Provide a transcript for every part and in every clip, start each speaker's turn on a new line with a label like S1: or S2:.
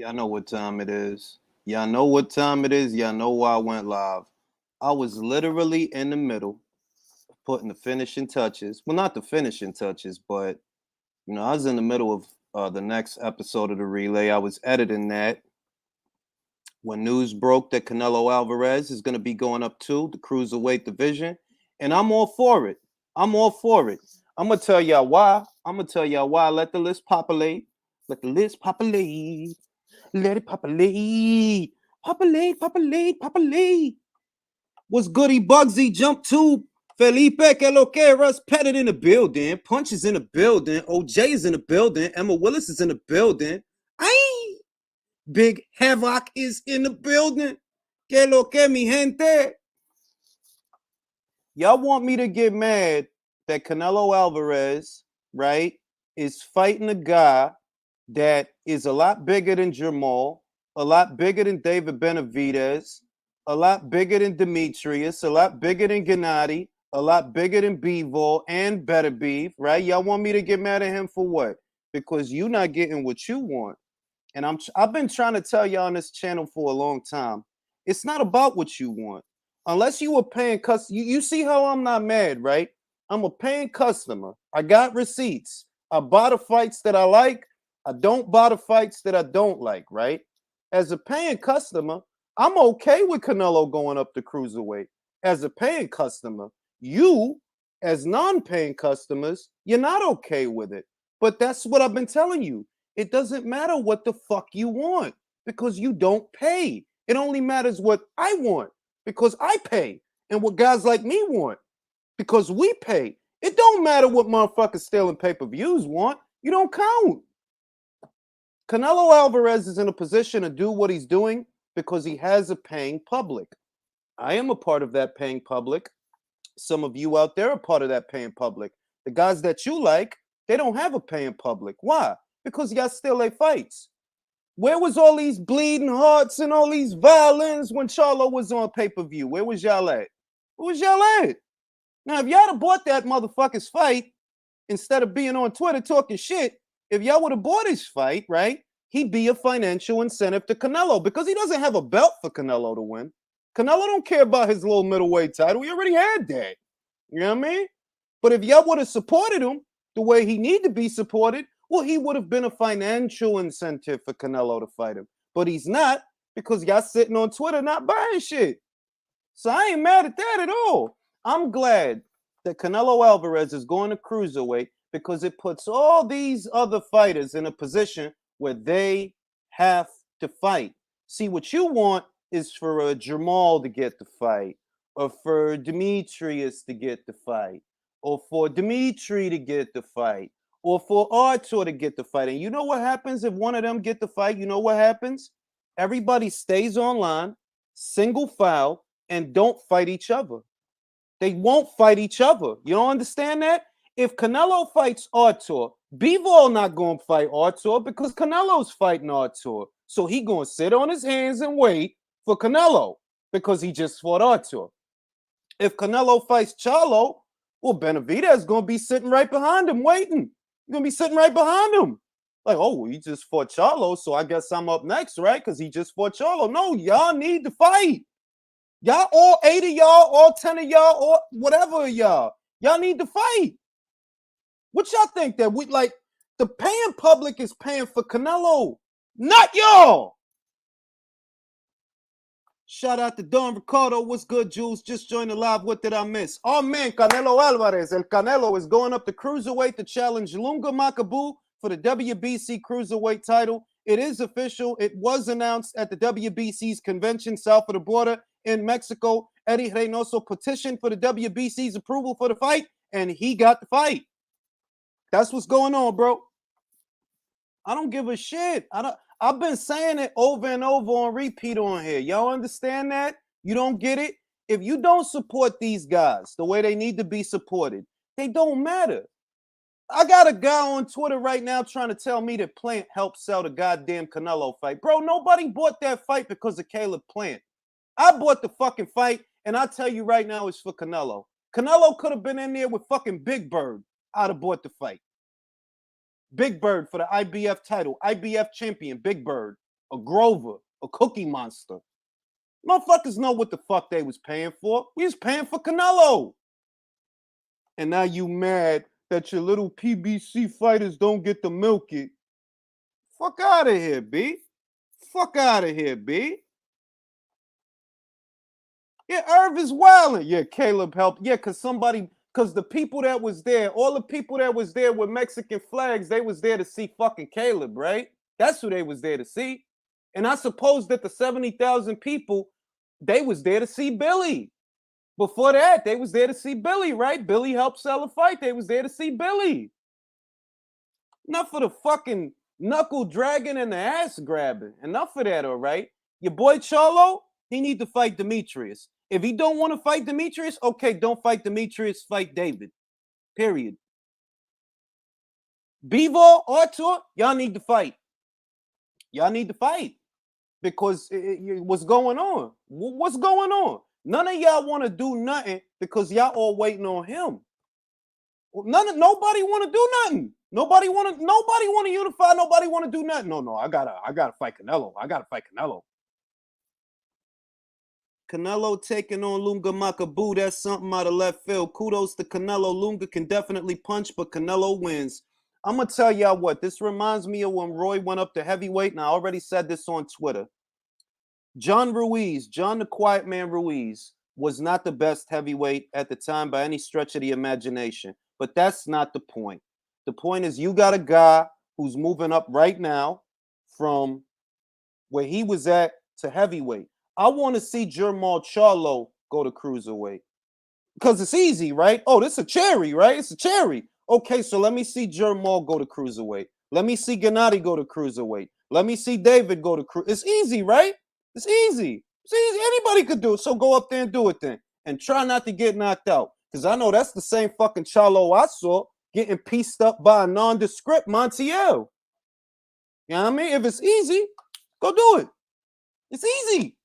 S1: Y'all know what time it is. Y'all know what time it is. Y'all know why I went live. I was literally in the middle putting the finishing touches. Well, not the finishing touches, but I was in the middle of the next episode of the relay. I was editing that when news broke that Canelo Alvarez is going to be going up to the cruiserweight division, and I'm all for it. I'm all for it. I'm gonna tell y'all why. I'm gonna tell y'all why. Let the list populate. Let the list populate. Let it populate. Populate, populate, populate. What's goody Bugsy? Jump to Felipe que lo que Russ Pettit in the building. Punch is in the building. OJ is in the building. Emma Willis is in the building. Aye. Big Havoc is in the building. Que lo que mi gente. Y'all want me to get mad that Canelo Alvarez, right, is fighting a guy that is a lot bigger than Jamal, a lot bigger than David Benavidez, a lot bigger than Demetrius, a lot bigger than Gennady, a lot bigger than Bivol and Better Beef, right? Y'all want me to get mad at him for what? Because you not getting what you want. And I've been trying to tell y'all on this channel for a long time. It's not about what you want. Unless you were paying you see how I'm not mad, right? I'm a paying customer. I got receipts. I buy the fights that I like. I don't buy the fights that I don't like, right? As a paying customer, I'm okay with Canelo going up to cruiserweight. As a paying customer, you, as non-paying customers, you're not okay with it. But that's what I've been telling you. It doesn't matter what the fuck you want because you don't pay. It only matters what I want because I pay and what guys like me want because we pay. It don't matter what motherfuckers stealing pay-per-views want. You don't count. Canelo Alvarez is in a position to do what he's doing because he has a paying public. I am a part of that paying public. Some of you out there are part of that paying public. The guys that you like, they don't have a paying public. Why? Because y'all still their fights. Where was all these bleeding hearts and all these violins when Charlo was on pay-per-view? Where was y'all at? Where was y'all at? Now, if y'all had bought that motherfucker's fight, instead of being on Twitter talking shit, if y'all would have bought his fight, right, he'd be a financial incentive to Canelo because he doesn't have a belt for Canelo to win. Canelo don't care about his little middleweight title. He already had that. You know what I mean? But if y'all would have supported him the way he need to be supported, well, he would have been a financial incentive for Canelo to fight him. But he's not because y'all sitting on Twitter not buying shit. So I ain't mad at that at all. I'm glad that Canelo Alvarez is going to cruiserweight because it puts all these other fighters in a position where they have to fight. See, what you want is for a Jamal to get the fight, or for Demetrius to get the fight, or for Dimitri to get the fight, or for Artur to get the fight. And you know what happens if one of them get the fight? You know what happens? Everybody stays online, single file, and don't fight each other. They won't fight each other. You don't understand that? If Canelo fights Artur, Bivol not going to fight Artur because Canelo's fighting Artur. So he going to sit on his hands and wait for Canelo because he just fought Artur. If Canelo fights Charlo, well, Benavidez going to be sitting right behind him waiting. He's going to be sitting right behind him. Like, oh, he just fought Charlo, so I guess I'm up next, right? Because he just fought Charlo. No, y'all need to fight. Y'all, all 8 of y'all, all 10 of y'all, or whatever of y'all need to fight. What y'all think that we like? The paying public is paying for Canelo, not y'all. Shout out to Don Ricardo. What's good, Jules? Just joined the live. What did I miss? Oh, man, Canelo Alvarez. El Canelo is going up to cruiserweight to challenge Lunga Makabu for the WBC cruiserweight title. It is official. It was announced at the WBC's convention south of the border in Mexico. Eddie Reynoso petitioned for the WBC's approval for the fight, and he got the fight. That's what's going on, bro. I don't give a shit. I've been saying it over and over on repeat on here. Y'all understand that? You don't get it? If you don't support these guys the way they need to be supported, they don't matter. I got a guy on Twitter right now trying to tell me that Plant helped sell the goddamn Canelo fight. Bro, nobody bought that fight because of Caleb Plant. I bought the fucking fight, and I tell you right now, it's for Canelo. Canelo could have been in there with fucking Big Bird. I'd have bought the fight. Big Bird for the IBF title. IBF champion, Big Bird. a Grover, a Cookie Monster. Motherfuckers know what the fuck they was paying for. We was paying for Canelo. And now you mad that your little PBC fighters don't get to milk it. Fuck out of here, B. Fuck out of here, B. Yeah, Irv is wilding. Yeah, Caleb helped. Yeah, because the people that was there, all the people that was there with Mexican flags, they was there to see fucking Caleb, right? That's who they was there to see. And I suppose that the 70,000 people, they was there to see Billy. Before that, they was there to see Billy, right? Billy helped sell a fight. They was there to see Billy. Enough of the fucking knuckle dragging and the ass grabbing. Enough of that, all right? Your boy Charlo, he need to fight Demetrius. If he don't want to fight Demetrius, okay, don't fight Demetrius, fight David. Period. Bivol, Artur, y'all need to fight. Y'all need to fight. Because what's going on? What's going on? None of y'all want to do nothing because y'all all waiting on him. Nobody want to do nothing. Nobody want to unify. Nobody want to do nothing. No, I gotta fight Canelo. I gotta fight Canelo. Canelo taking on Lunga Makabu. That's something out of left field. Kudos to Canelo. Lunga can definitely punch, but Canelo wins. I'm gonna tell y'all what. This reminds me of when Roy went up to heavyweight, and I already said this on Twitter. John the Quiet Man Ruiz, was not the best heavyweight at the time by any stretch of the imagination. But that's not the point. The point is you got a guy who's moving up right now from where he was at to heavyweight. I want to see Jermall Charlo go to cruiserweight. Because it's easy, right? Oh, this is a cherry, right? It's a cherry. Okay, so let me see Jermall go to cruiserweight. Let me see Gennady go to cruiserweight. Let me see David go to cruiserweight. It's easy, right? It's easy. It's easy. Anybody could do it. So go up there and do it then. And try not to get knocked out. Because I know that's the same fucking Charlo I saw getting pieced up by a nondescript Montiel. You know what I mean? If it's easy, go do it. It's easy.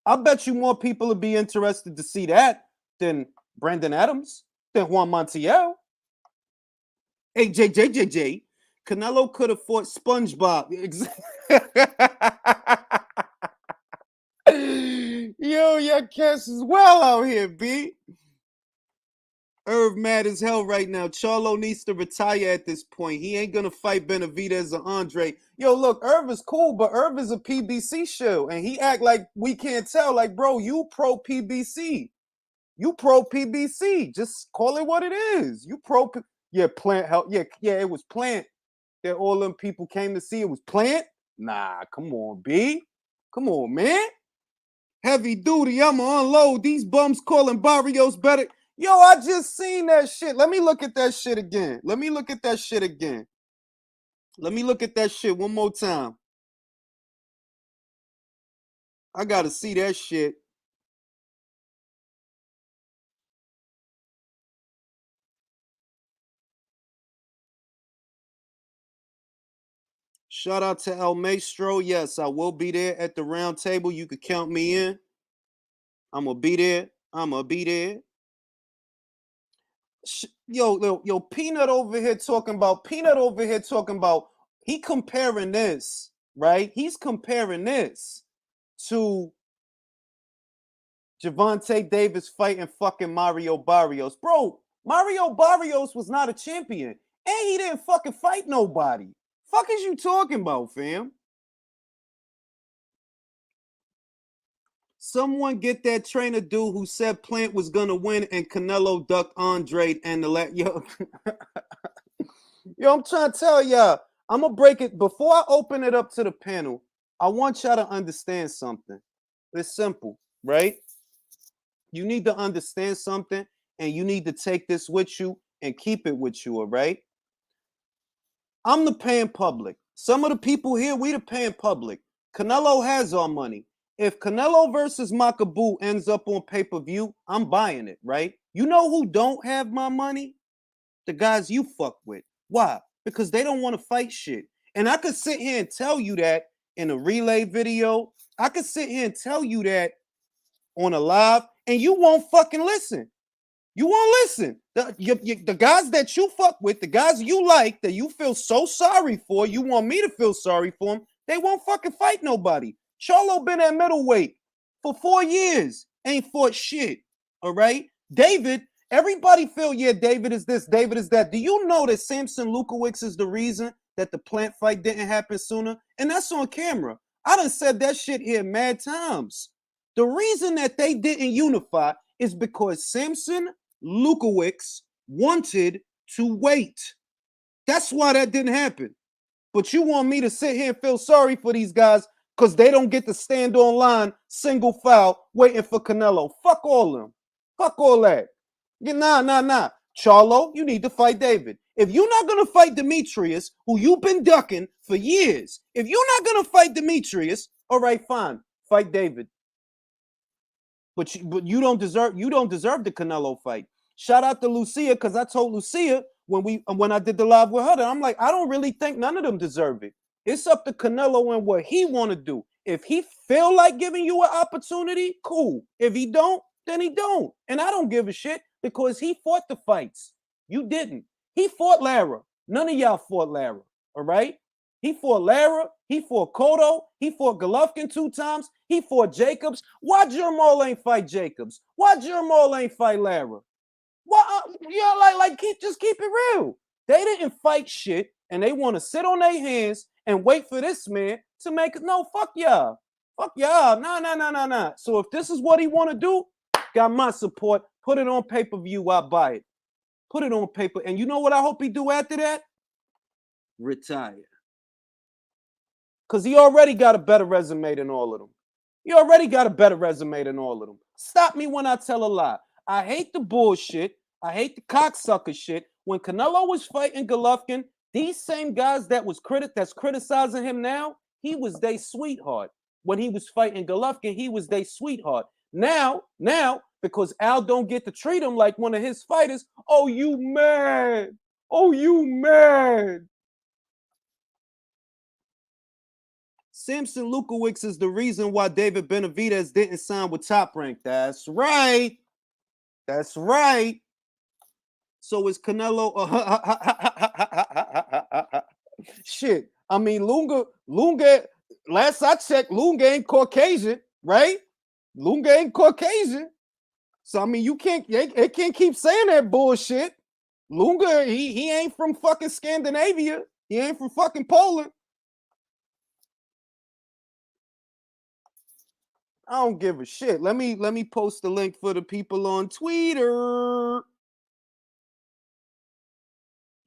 S1: I bet you more people would be interested to see that than Brandon Adams, than Juan Montiel. Hey, JJ. Canelo could have fought SpongeBob. Yo, your cats is well out here, B. Irv mad as hell right now. Charlo needs to retire at this point. He ain't gonna fight Benavidez or Andre. Yo, look, Irv is cool, but Irv is a PBC show, and he act like we can't tell. Like, bro, you pro PBC. You pro PBC. Just call it what it is. You pro. Yeah, Plant help. Yeah, it was Plant that all them people came to see. It was Plant. Nah, come on, B. Come on, man. Heavy duty. I'ma unload. These bums calling Barrios better. Yo, I just seen that shit. Let me look at that shit again. Let me look at that shit one more time. I gotta see that shit. Shout out to El Maestro. Yes, I will be there at the round table. You could count me in. I'm gonna be there. Yo, Peanut over here talking about, he comparing this, right? He's comparing this to Gervonta Davis fighting fucking Mario Barrios. Bro, Mario Barrios was not a champion. And he didn't fucking fight nobody. Fuck is you talking about, fam? Someone get that trainer dude who said Plant was gonna win and Canelo ducked Andre and yo. Yo, I'm trying to tell y'all. I'm gonna break it before I open it up to the panel. I want y'all to understand something. It's simple, right? You need to understand something, and you need to take this with you and keep it with you, all right? I'm the paying public. Some of the people here, we the paying public. Canelo has our money. If Canelo versus Makabu ends up on pay-per-view, I'm buying it, right? You know who don't have my money? The guys you fuck with. Why? Because they don't want to fight shit. And I could sit here and tell you that in a relay video. I could sit here and tell you that on a live, and you won't fucking listen. You won't listen. The guys that you fuck with, the guys you like, that you feel so sorry for, you want me to feel sorry for them, They won't fucking fight nobody. Charlo been at middleweight for 4 years. Ain't fought shit. All right? David, everybody feel, yeah, David is this, David is that. Do you know that Samson Lukowicz is the reason that the Plant fight didn't happen sooner? And that's on camera. I done said that shit here mad times. The reason that they didn't unify is because Samson Lukowicz wanted to wait. That's why that didn't happen. But you want me to sit here and feel sorry for these guys because they don't get to stand online single file waiting for Canelo. Fuck all of them. Fuck all that. Nah. Charlo, you need to fight David. If you're not going to fight Demetrius, who you've been ducking for years, if you're not going to fight Demetrius, all right, fine. Fight David. But you don't deserve the Canelo fight. Shout out to Lucia, because I told Lucia when I did the live with her, that I'm like, I don't really think none of them deserve it. It's up to Canelo and what he want to do. If he feel like giving you an opportunity, cool. If he don't, then he don't. And I don't give a shit because he fought the fights. You didn't. He fought Lara. None of y'all fought Lara. All right? He fought Lara. He fought Cotto. He fought Golovkin 2 times. He fought Jacobs. Why Jermall ain't fight Jacobs? Why Jermall ain't fight Lara? Why? Just keep it real. They didn't fight shit, and they want to sit on their hands and wait for this man to make it. No, fuck y'all. Fuck y'all. Nah. So if this is what he want to do, got my support. Put it on pay-per-view. I'll buy it. Put it on paper. And you know what I hope he do after that? Retire. Because he already got a better resume than all of them. He already got a better resume than all of them. Stop me when I tell a lie. I hate the bullshit. I hate the cocksucker shit. When Canelo was fighting Golovkin, these same guys that's criticizing him now, he was their sweetheart. When he was fighting Golovkin, he was their sweetheart. Now, because Al don't get to treat him like one of his fighters, oh, you mad. Oh, you mad. Samson Lukowicz is the reason why David Benavidez didn't sign with Top Rank. That's right. That's right. So is Canelo. Shit. I mean, Lunga, last I checked, Lunga ain't Caucasian, right? Lunga ain't Caucasian. So, I mean, it can't keep saying that bullshit. Lunga, he ain't from fucking Scandinavia. He ain't from fucking Poland. I don't give a shit. Let me post the link for the people on Twitter.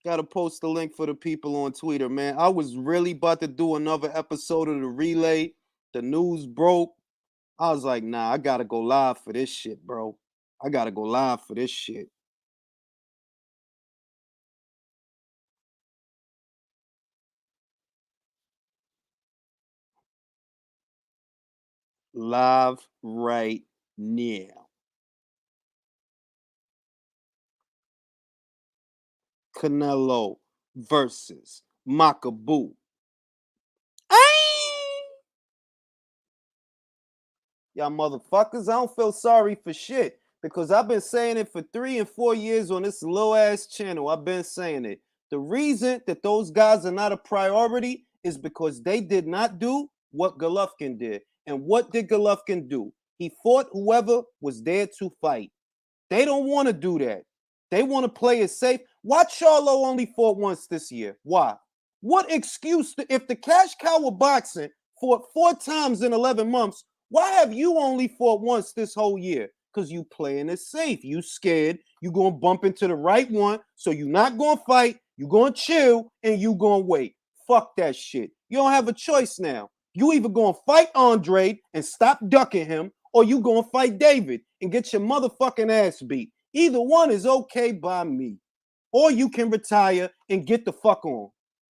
S1: Gotta post the link for the people on Twitter, man. I was really about to do another episode of the relay. The news broke. I was like, nah, I gotta go live for this shit, bro. I gotta go live for this shit. Live right now. Canelo versus Makabu. Y'all motherfuckers, I don't feel sorry for shit because I've been saying it for 3 and 4 years on this low ass channel. I've been saying it. The reason that those guys are not a priority is because they did not do what Golovkin did. And what did Golovkin do? He fought whoever was there to fight. They don't want to do that. They want to play it safe. Why Charlo only fought once this year? Why? What excuse if the cash cow of boxing fought 4 times in 11 months? Why have you only fought once this whole year? Because you playing it safe. You scared. You going to bump into the right one. So you're not going to fight. You're going to chill and you going to wait. Fuck that shit. You don't have a choice now. You either going to fight Andre and stop ducking him, or you going to fight David and get your motherfucking ass beat. Either one is okay by me. Or you can retire and get the fuck on.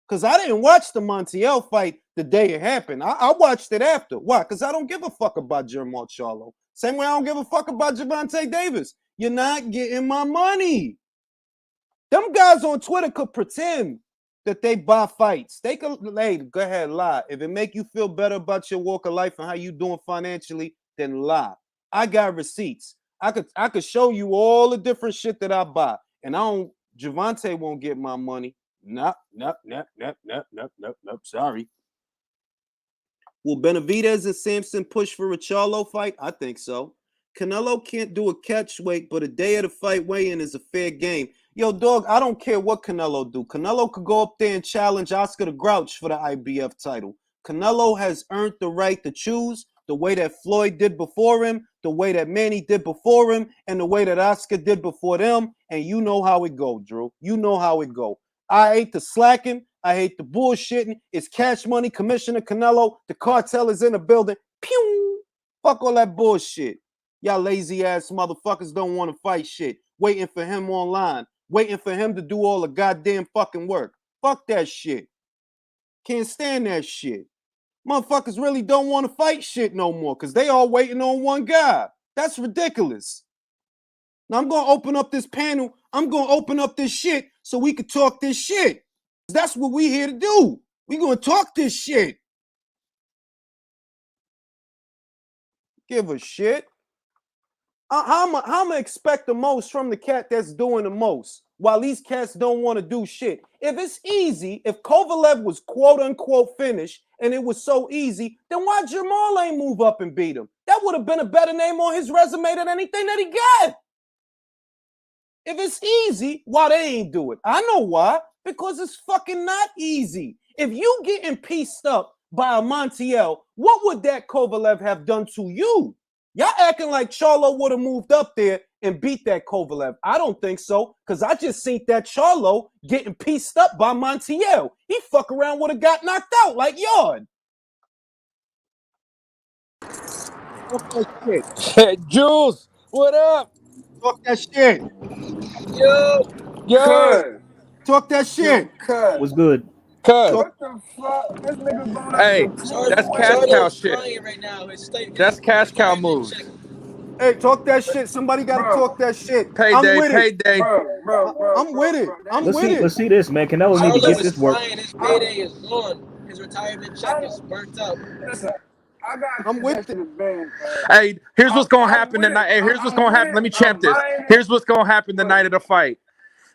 S1: Because I didn't watch the Montiel fight the day it happened. I watched it after. Why? Because I don't give a fuck about Jermall Charlo. Same way I don't give a fuck about Gervonta Davis. You're not getting my money. Them guys on Twitter could pretend that they buy fights. They could, hey, go ahead, lie. If it make you feel better about your walk of life and how you doing financially, then lie. I got receipts. I could show you all the different shit that I buy. And Gervonta won't get my money. Nope. Sorry. Will Benavidez and Sampson push for a Charlo fight? I think so. Canelo can't do a catch weight, but a day of the fight weigh-in is a fair game. Yo, dog, I don't care what Canelo do. Canelo could go up there and challenge Oscar the Grouch for the IBF title. Canelo has earned the right to choose the way that Floyd did before him, the way that Manny did before him, and the way that Oscar did before them. And you know how it go, Drew. You know how it go. I hate the slacking. I hate the bullshitting. It's cash money, Commissioner Canelo. The cartel is in the building. Pew! Fuck all that bullshit. Y'all lazy ass motherfuckers don't want to fight shit. Waiting for him online. Waiting for him to do all the goddamn fucking work. Fuck that shit. Can't stand that shit. Motherfuckers really don't want to fight shit no more because they all waiting on one guy. That's ridiculous. Now I'm going to open up this panel. I'm going to open up this shit so we can talk this shit. That's what we here to do. We going to talk this shit. Give a shit. How am I expect the most from the cat that's doing the most while these cats don't want to do shit? If it's easy, if Kovalev was quote unquote finished and it was so easy, then why Jamal ain't move up and beat him? That would have been a better name on his resume than anything that he got. If it's easy, why they ain't do it? I know why. Because it's fucking not easy. If you getting pieced up by a Montiel, what would that Kovalev have done to you? Y'all acting like Charlo would have moved up there and beat that Kovalev. I don't think so, because I just seen that Charlo getting pieced up by Montiel. He fuck around would have got knocked out like Yard. Talk that
S2: shit. Jules, what up?
S1: Talk that shit.
S2: Yo.
S1: Talk that shit.
S3: What's good?
S2: What the fuck? This nigga going Hey, that's cash cow shit.
S4: Right now.
S2: That's cash cow moves.
S1: Hey, talk that shit. Somebody got to talk that shit.
S2: Payday.
S1: Bro. I'm with it.
S3: Let's see this, man. Canelo need to get this work.
S4: His payday is gone. His retirement check is burnt up.
S1: I'm with it.
S2: Hey, here's what's gonna happen tonight. Hey, here's what's gonna happen. Let me champ this. Here's what's gonna happen the night of the fight.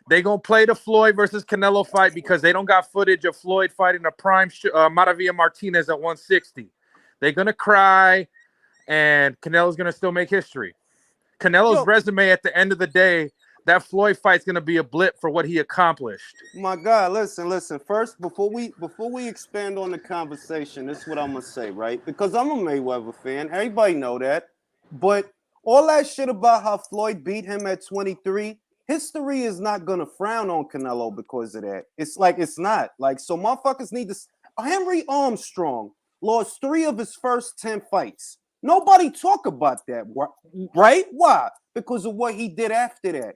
S2: They gonna play the Floyd versus Canelo fight because they don't got footage of Floyd fighting a prime Maravilla Martinez at 160. They're gonna cry, and Canelo's gonna still make history. Canelo's resume at the end of the day, that Floyd fight's gonna be a blip for what he accomplished.
S1: My God, listen. First, before we expand on the conversation, this is what I'm gonna say, right? Because I'm a Mayweather fan. Everybody know that. But all that shit about how Floyd beat him at 23, history is not gonna frown on Canelo because of that. It's not. Like, so motherfuckers need to. Henry Armstrong lost 3 of his first 10 fights. Nobody talk about that, right? Why? Because of what he did after that.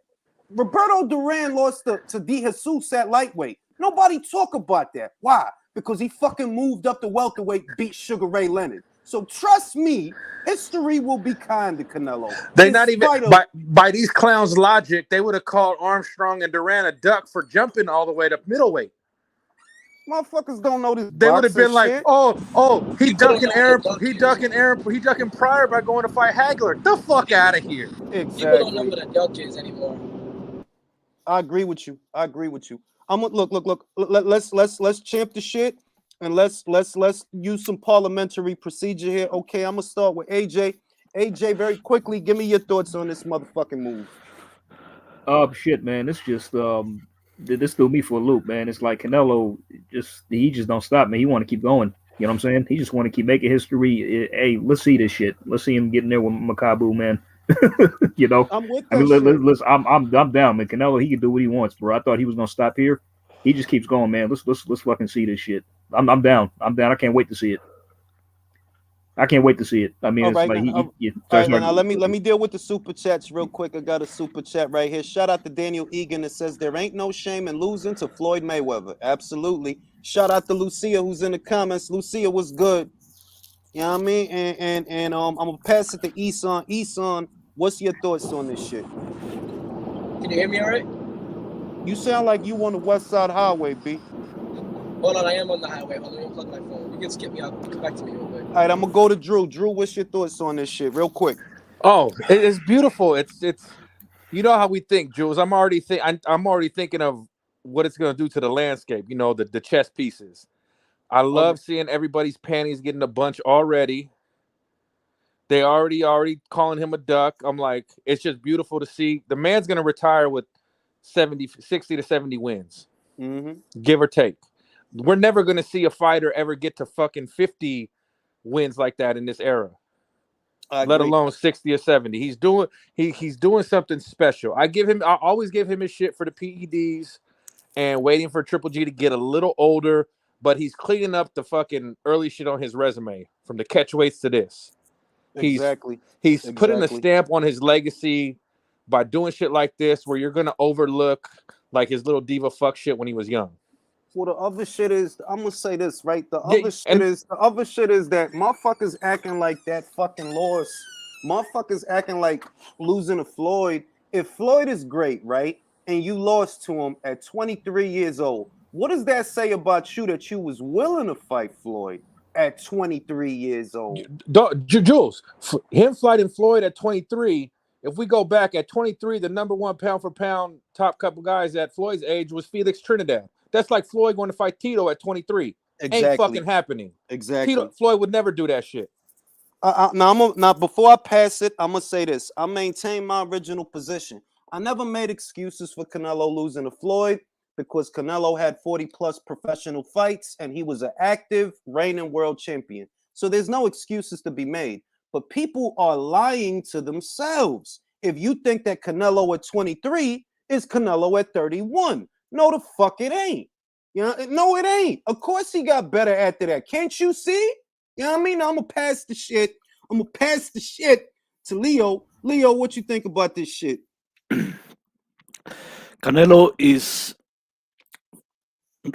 S1: Roberto Duran lost to De Jesus at lightweight. Nobody talk about that. Why? Because he fucking moved up to welterweight, beat Sugar Ray Leonard. So trust me, history will be kind to Canelo.
S2: They not even by these clowns' logic, they would have called Armstrong and Duran a duck for jumping all the way to middleweight.
S1: Motherfuckers don't know this.
S2: They would have been like,
S1: shit.
S2: oh, he ducking Pryor by going to fight Hagler. The fuck out of here.
S1: Exactly.
S4: People don't know what a duck is anymore.
S1: I agree with you. I'm look. Let's champ the shit, and let's use some parliamentary procedure here. Okay, I'm gonna start with AJ. AJ, very quickly, give me your thoughts on this motherfucking move.
S3: Shit, man. This just this threw me for a loop, man. It's like Canelo he just don't stop, man. He want to keep going. You know what I'm saying? He just want to keep making history. Hey, let's see this shit. Let's see him getting there with Makabu, man. You know,
S1: I'm with that
S3: I'm down, man. Canelo, he can do what he wants, bro. I thought he was gonna stop here. He just keeps going, man. Let's fucking see this shit. I'm down. I can't wait to see it. I mean,
S1: all
S3: it's
S1: right,
S3: like
S1: now let me deal with the super chats real quick. I got a super chat right here. Shout out to Daniel Egan that says there ain't no shame in losing to Floyd Mayweather. Absolutely. Shout out to Lucia who's in the comments. Lucia was good. You know what I mean? And I'm gonna pass it to Eson. Eson, what's your thoughts on this shit?
S4: Can you hear me all right?
S1: You sound like you on the West Side Highway, B.
S4: Hold on, I am on the highway. Hold on, let me plug my phone. You can skip me. I'll come back to me real quick.
S1: All right, I'm gonna go to Drew. Drew, what's your thoughts on this shit, real quick?
S2: Oh, it's beautiful. It's you know how we think, Jules. I'm already thinking of what it's gonna do to the landscape. You know, the chess pieces. I love seeing everybody's panties getting a bunch already. They already calling him a duck. I'm like, it's just beautiful to see. The man's gonna retire with 60 to 70 wins, give or take. We're never gonna see a fighter ever get to fucking 50 wins like that in this era. Let alone 60 or 70. He's doing something special. I always give him his shit for the PEDs and waiting for Triple G to get a little older, but he's cleaning up the fucking early shit on his resume from the catchweights to this. He's putting a stamp on his legacy by doing shit like this where you're gonna overlook like his little diva fuck shit when he was young.
S1: Well, the other shit is, I'm gonna say this, right? The other shit is that motherfuckers acting like that fucking loss. Motherfuckers acting like losing to Floyd. If Floyd is great, right, and you lost to him at 23 years old, what does that say about you that you was willing to fight Floyd at 23 years old?
S2: Jules, him fighting Floyd at 23. If we go back at 23, the number one pound for pound top couple guys at Floyd's age was Felix Trinidad. That's like Floyd going to fight Tito at 23.
S1: Exactly.
S2: Ain't fucking happening.
S1: Exactly.
S2: Floyd would never do that shit.
S1: Now, before I pass it, I'm gonna say this. I maintain my original position. I never made excuses for Canelo losing to Floyd because Canelo had 40 plus professional fights and he was an active reigning world champion. So there's no excuses to be made. But people are lying to themselves. If you think that Canelo at 23 is Canelo at 31. No, the fuck it ain't. You know, no, it ain't. Of course he got better after that. Can't you see? You know what I mean? I'm gonna pass the shit. To Leo. Leo, what you think about this shit?
S5: Canelo is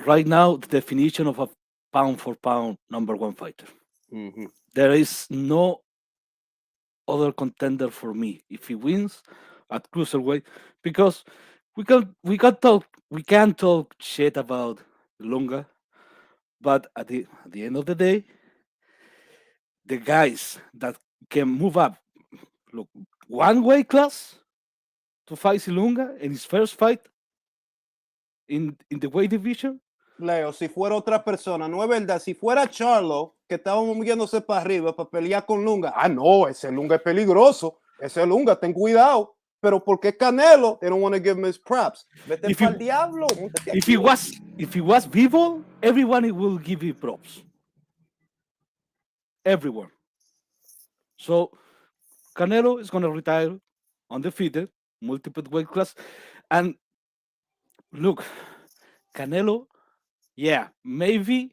S5: right now the definition of a pound for pound number one fighter. There is no other contender for me if he wins at cruiserweight, because we can talk shit about Lunga, but at the end of the day, the guys that can move up, look, one weight class to fight Silunga in his first fight in the weight division.
S1: Leo, si fuera otra persona, no es verdad. Si fuera Charlo, que estaba moviéndose para arriba para pelear con Lunga, no, ese Lunga es peligroso. Ese Lunga, ten cuidado. Pero porque Canelo, they don't want to give him his props. Vete pa'l diablo.
S5: If he was vivo, everyone will give him props. Everyone. So Canelo is gonna retire undefeated, multiple weight class, and look, Canelo, yeah, maybe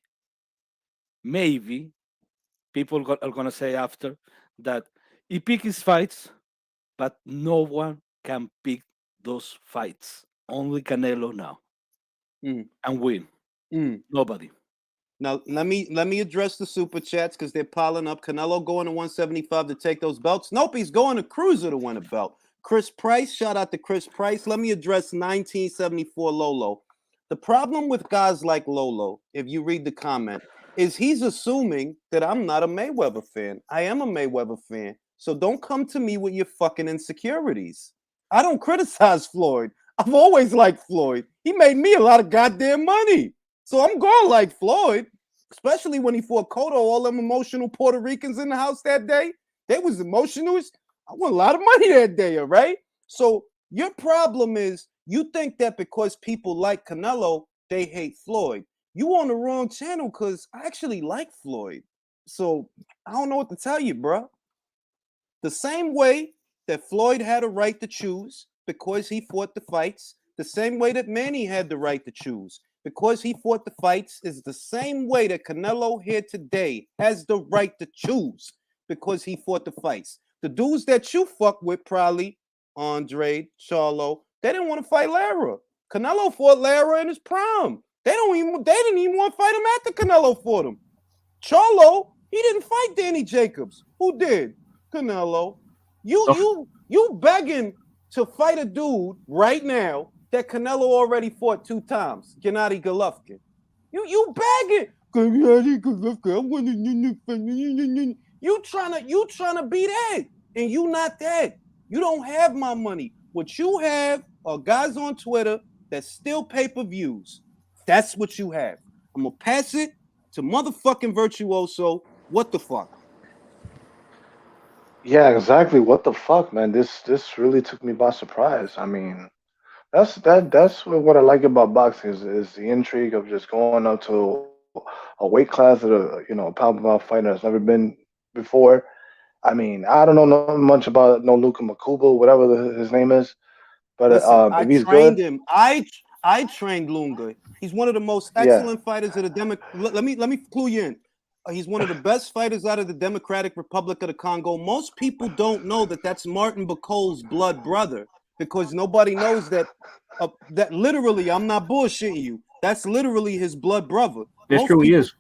S5: people are gonna say after that he pick his fights, but no one can pick those fights. Only Canelo now, and win. Nobody.
S1: Now let me address the super chats because they're piling up. Canelo going to 175 to take those belts. Nope, he's going to Cruiser to win a belt. Chris Price, shout out to Chris Price. Let me address 1974 Lolo. The problem with guys like Lolo, if you read the comment, is he's assuming that I'm not a Mayweather fan. I am a Mayweather fan. So don't come to me with your fucking insecurities. I don't criticize Floyd. I've always liked Floyd. He made me a lot of goddamn money. So I'm going like Floyd, especially when he fought Cotto, all them emotional Puerto Ricans in the house that day. They was emotional. I won a lot of money that day, all right? So your problem is you think that because people like Canelo, they hate Floyd. You on the wrong channel because I actually like Floyd. So I don't know what to tell you, bro. The same way that Floyd had a right to choose because he fought the fights, the same way that Manny had the right to choose because he fought the fights is the same way that Canelo here today has the right to choose because he fought the fights. The dudes that you fuck with probably, Andre, Charlo, they didn't want to fight Lara. Canelo fought Lara in his prime. They didn't even want to fight him after Canelo fought him. Charlo, he didn't fight Danny Jacobs. Who did? Canelo. You begging to fight a dude right now that Canelo already fought 2 times, Gennady Golovkin. You begging. Gennady Golovkin. You trying to be that, and you not that. You don't have my money. What you have are guys on Twitter that steal pay-per-views. That's what you have. I'm gonna pass it to motherfucking Virtuoso. What the fuck?
S6: Yeah, exactly. What the fuck, man? This really took me by surprise. I mean, that's what I like about boxing is the intrigue of just going up to a weight class that a pound-for-pound fighter has never been before. I mean, I don't know much about no Luka Makubu, whatever his name is, but
S1: Listen, I
S6: if he's
S1: trained
S6: good,
S1: him. I trained Lunga. He's one of the most
S6: yeah,
S1: excellent fighters of the Let me clue you in. He's one of the best fighters out of the Democratic Republic of the Congo. Most people don't know that that's Martin Bacol's blood brother because nobody knows that. That literally, I'm not bullshitting you. That's literally his blood brother.
S3: That's true. He is.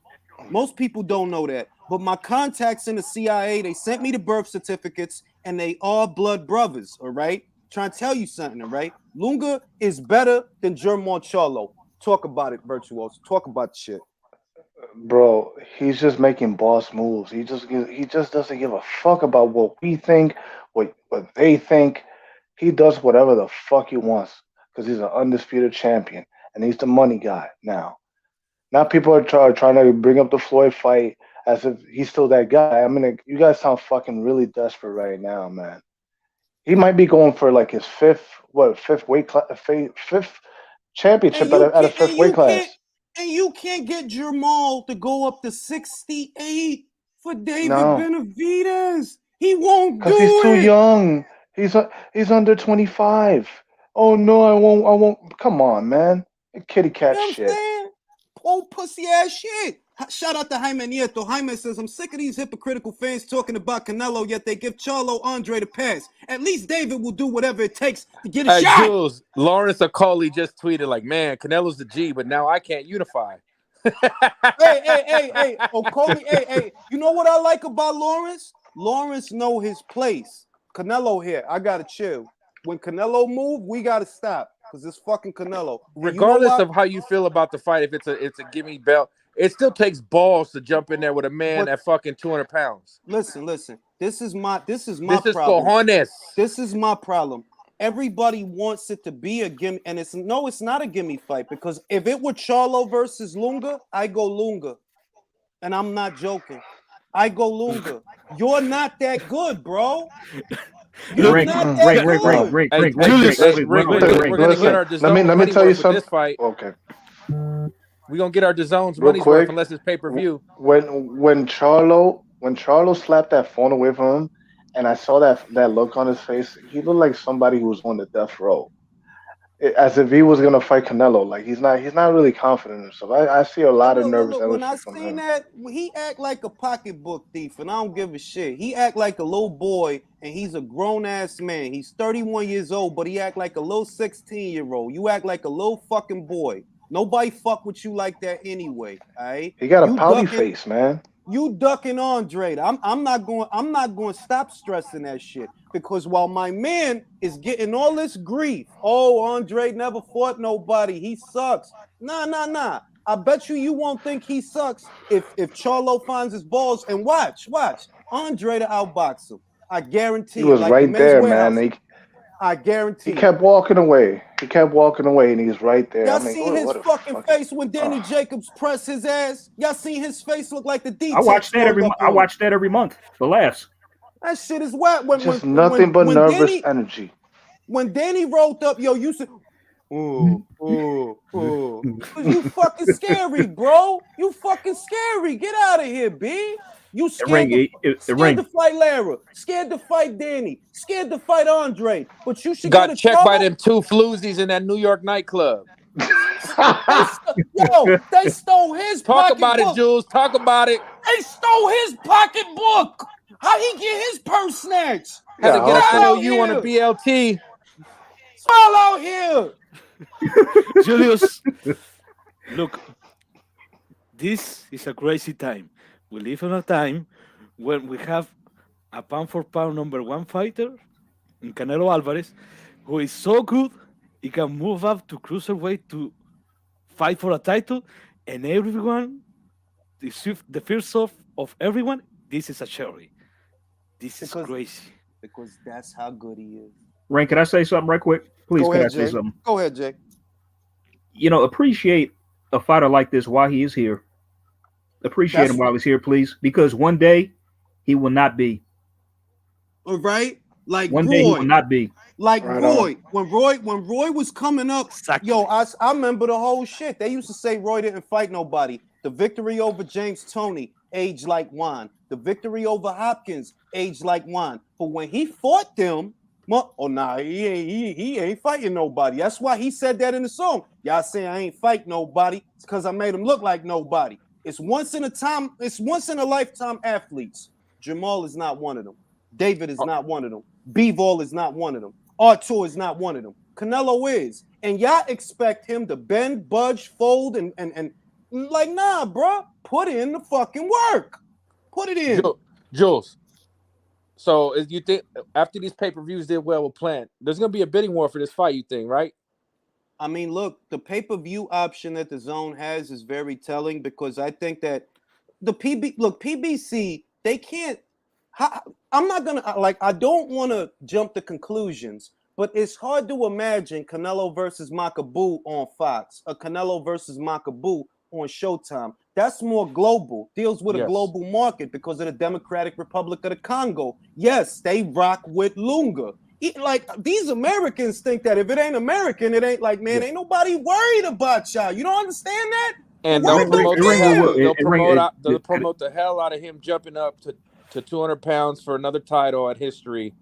S1: Most people don't know that. But my contacts in the CIA, they sent me the birth certificates, and they are blood brothers. All right, trying to tell you something. All right, Lunga is better than Germán Charlo. Talk about it, Virtuoso. Talk about the shit.
S6: bro, he's just making boss moves. He just doesn't give a fuck about what we think, what they think. He does whatever the fuck he wants because he's an undisputed champion and he's the money guy now. Now people are trying to bring up the Floyd fight as if he's still that guy. I mean, you guys sound fucking really desperate right now, man. He might be going for like his fifth championship at a fifth weight class.
S1: And you can't get Jamal to go up to 68 for David
S6: No,
S1: Benavidez. He won't do
S6: because he's too
S1: it.
S6: young. He's under 25. Oh no, I won't. Come on, man. Kitty cat
S1: You know what I'm
S6: shit.
S1: saying? Old pussy ass shit. Shout out to Jaime Nieto. Jaime says, I'm sick of these hypocritical fans talking about Canelo, yet they give Charlo Andre the pass. At least David will do whatever it takes to get a shot.
S2: Jules, Lawrence Okoli just tweeted like, man, Canelo's the G, but now I can't unify.
S1: Hey, Okoli, hey. You know what I like about Lawrence? Lawrence know his place. Canelo here. I gotta chill. When Canelo move, we gotta stop. Because it's fucking Canelo.
S2: Regardless of how you feel about the fight, if it's a gimme belt, it still takes balls to jump in there with a man at fucking 200 pounds.
S1: Listen. This is my
S2: This is
S1: problem.
S2: cojones.
S1: This is my problem. Everybody wants it to be a gimme, and it's not a gimme fight. Because if it were Charlo versus Lunga, I go Lunga, and I'm not joking. I go Lunga. You're not that good, bro.
S3: We're gonna
S2: get our DAZN
S6: let me tell you something.
S2: This fight.
S6: Okay.
S2: We're gonna get our DAZN's
S6: Real
S2: money's
S6: quick,
S2: worth unless it's pay-per-view.
S6: When Charlo slapped that phone away from him, and I saw that look on his face, he looked like somebody who was on the death row. As if he was gonna fight Canelo. Like he's not really confident in himself. I see a lot of nervous energy
S1: when I
S6: from
S1: seen
S6: him.
S1: that, he act like a pocketbook thief, and I don't give a shit. He act like a little boy, and he's a grown-ass man. He's 31 years old, but he act like a little 16-year-old. You act like a little fucking boy. Nobody fuck with you like that anyway, all right?
S6: He got a pouty face, man.
S1: You ducking Andre. I'm not going to stop stressing that shit because while my man is getting all this grief, oh, Andre never fought nobody. He sucks. Nah. I bet you won't think he sucks if Charlo finds his balls and watch Andre to outbox him. I guarantee.
S6: He was
S1: like
S6: right there, man.
S1: I guarantee.
S6: He kept walking away. And he's right there.
S1: Y'all seen his fucking face when Danny Jacobs pressed his ass? Y'all seen his face look like the D?
S3: I watch that every month for laughs.
S1: That shit is wet.
S6: Nothing but nervous energy.
S1: When Danny rolled up, yo, you said, ooh. You fucking scary, bro. You fucking scary. Get out of here, B. You scared to fight Lara, scared to fight Danny, scared to fight Andre, but you should
S2: got checked by them two floozies in that New York nightclub.
S1: They stole his
S2: Talk
S1: pocketbook.
S2: about it, Jules. Talk about it.
S1: They stole his pocketbook. How he get his purse snatched?
S2: Had to get an IOU on a BLT.
S1: Fall out here.
S5: Julius, look, this is a crazy time. We live in a time when we have a pound-for-pound number one fighter in Canelo Alvarez who is so good he can move up to cruiserweight to fight for a title, and everyone, the first of everyone, this is a cherry. This is crazy.
S1: Because that's how good he is.
S3: Rain, can I say something right quick? Please,
S1: Go ahead,
S3: I say something?
S1: Go ahead, Jay.
S3: Appreciate a fighter like this while he is here. Appreciate him while he's here, please, because one day he will not be.
S1: All right, like
S3: one
S1: Roy,
S3: day he will not be.
S1: Like
S6: Right
S1: Roy, when Roy was coming up, yo, I remember the whole shit. They used to say Roy didn't fight nobody. The victory over James Toney, aged like wine. The victory over Hopkins, aged like wine. But when he fought them, he ain't fighting nobody. That's why he said that in the song. Y'all say I ain't fight nobody. It's because I made him look like nobody. It's once in a lifetime athletes. Jamal is not one of them. David is not one of them. Bivol is not one of them. Artur is not one of them. Canelo is. And y'all expect him to bend, budge, fold, and like, nah, bro. Put in the fucking work. Put it in.
S2: Jules. So you think after these pay-per-views did well with Plant, there's gonna be a bidding war for this fight, you think, right?
S1: I mean, look, the pay-per-view option that the Zone has is very telling because I think that the PBC, they can't. I'm not gonna I don't want to jump to conclusions, but it's hard to imagine Canelo versus Makabu on Fox, or Canelo versus Makabu on Showtime. That's more global, deals with a global market because of the Democratic Republic of the Congo. Yes, they rock with Lunga. Like these Americans think that if it ain't American, it ain't like, man, ain't nobody worried about y'all. You don't understand that?
S2: And they'll promote the hell out of him jumping up to 200 pounds for another title at History.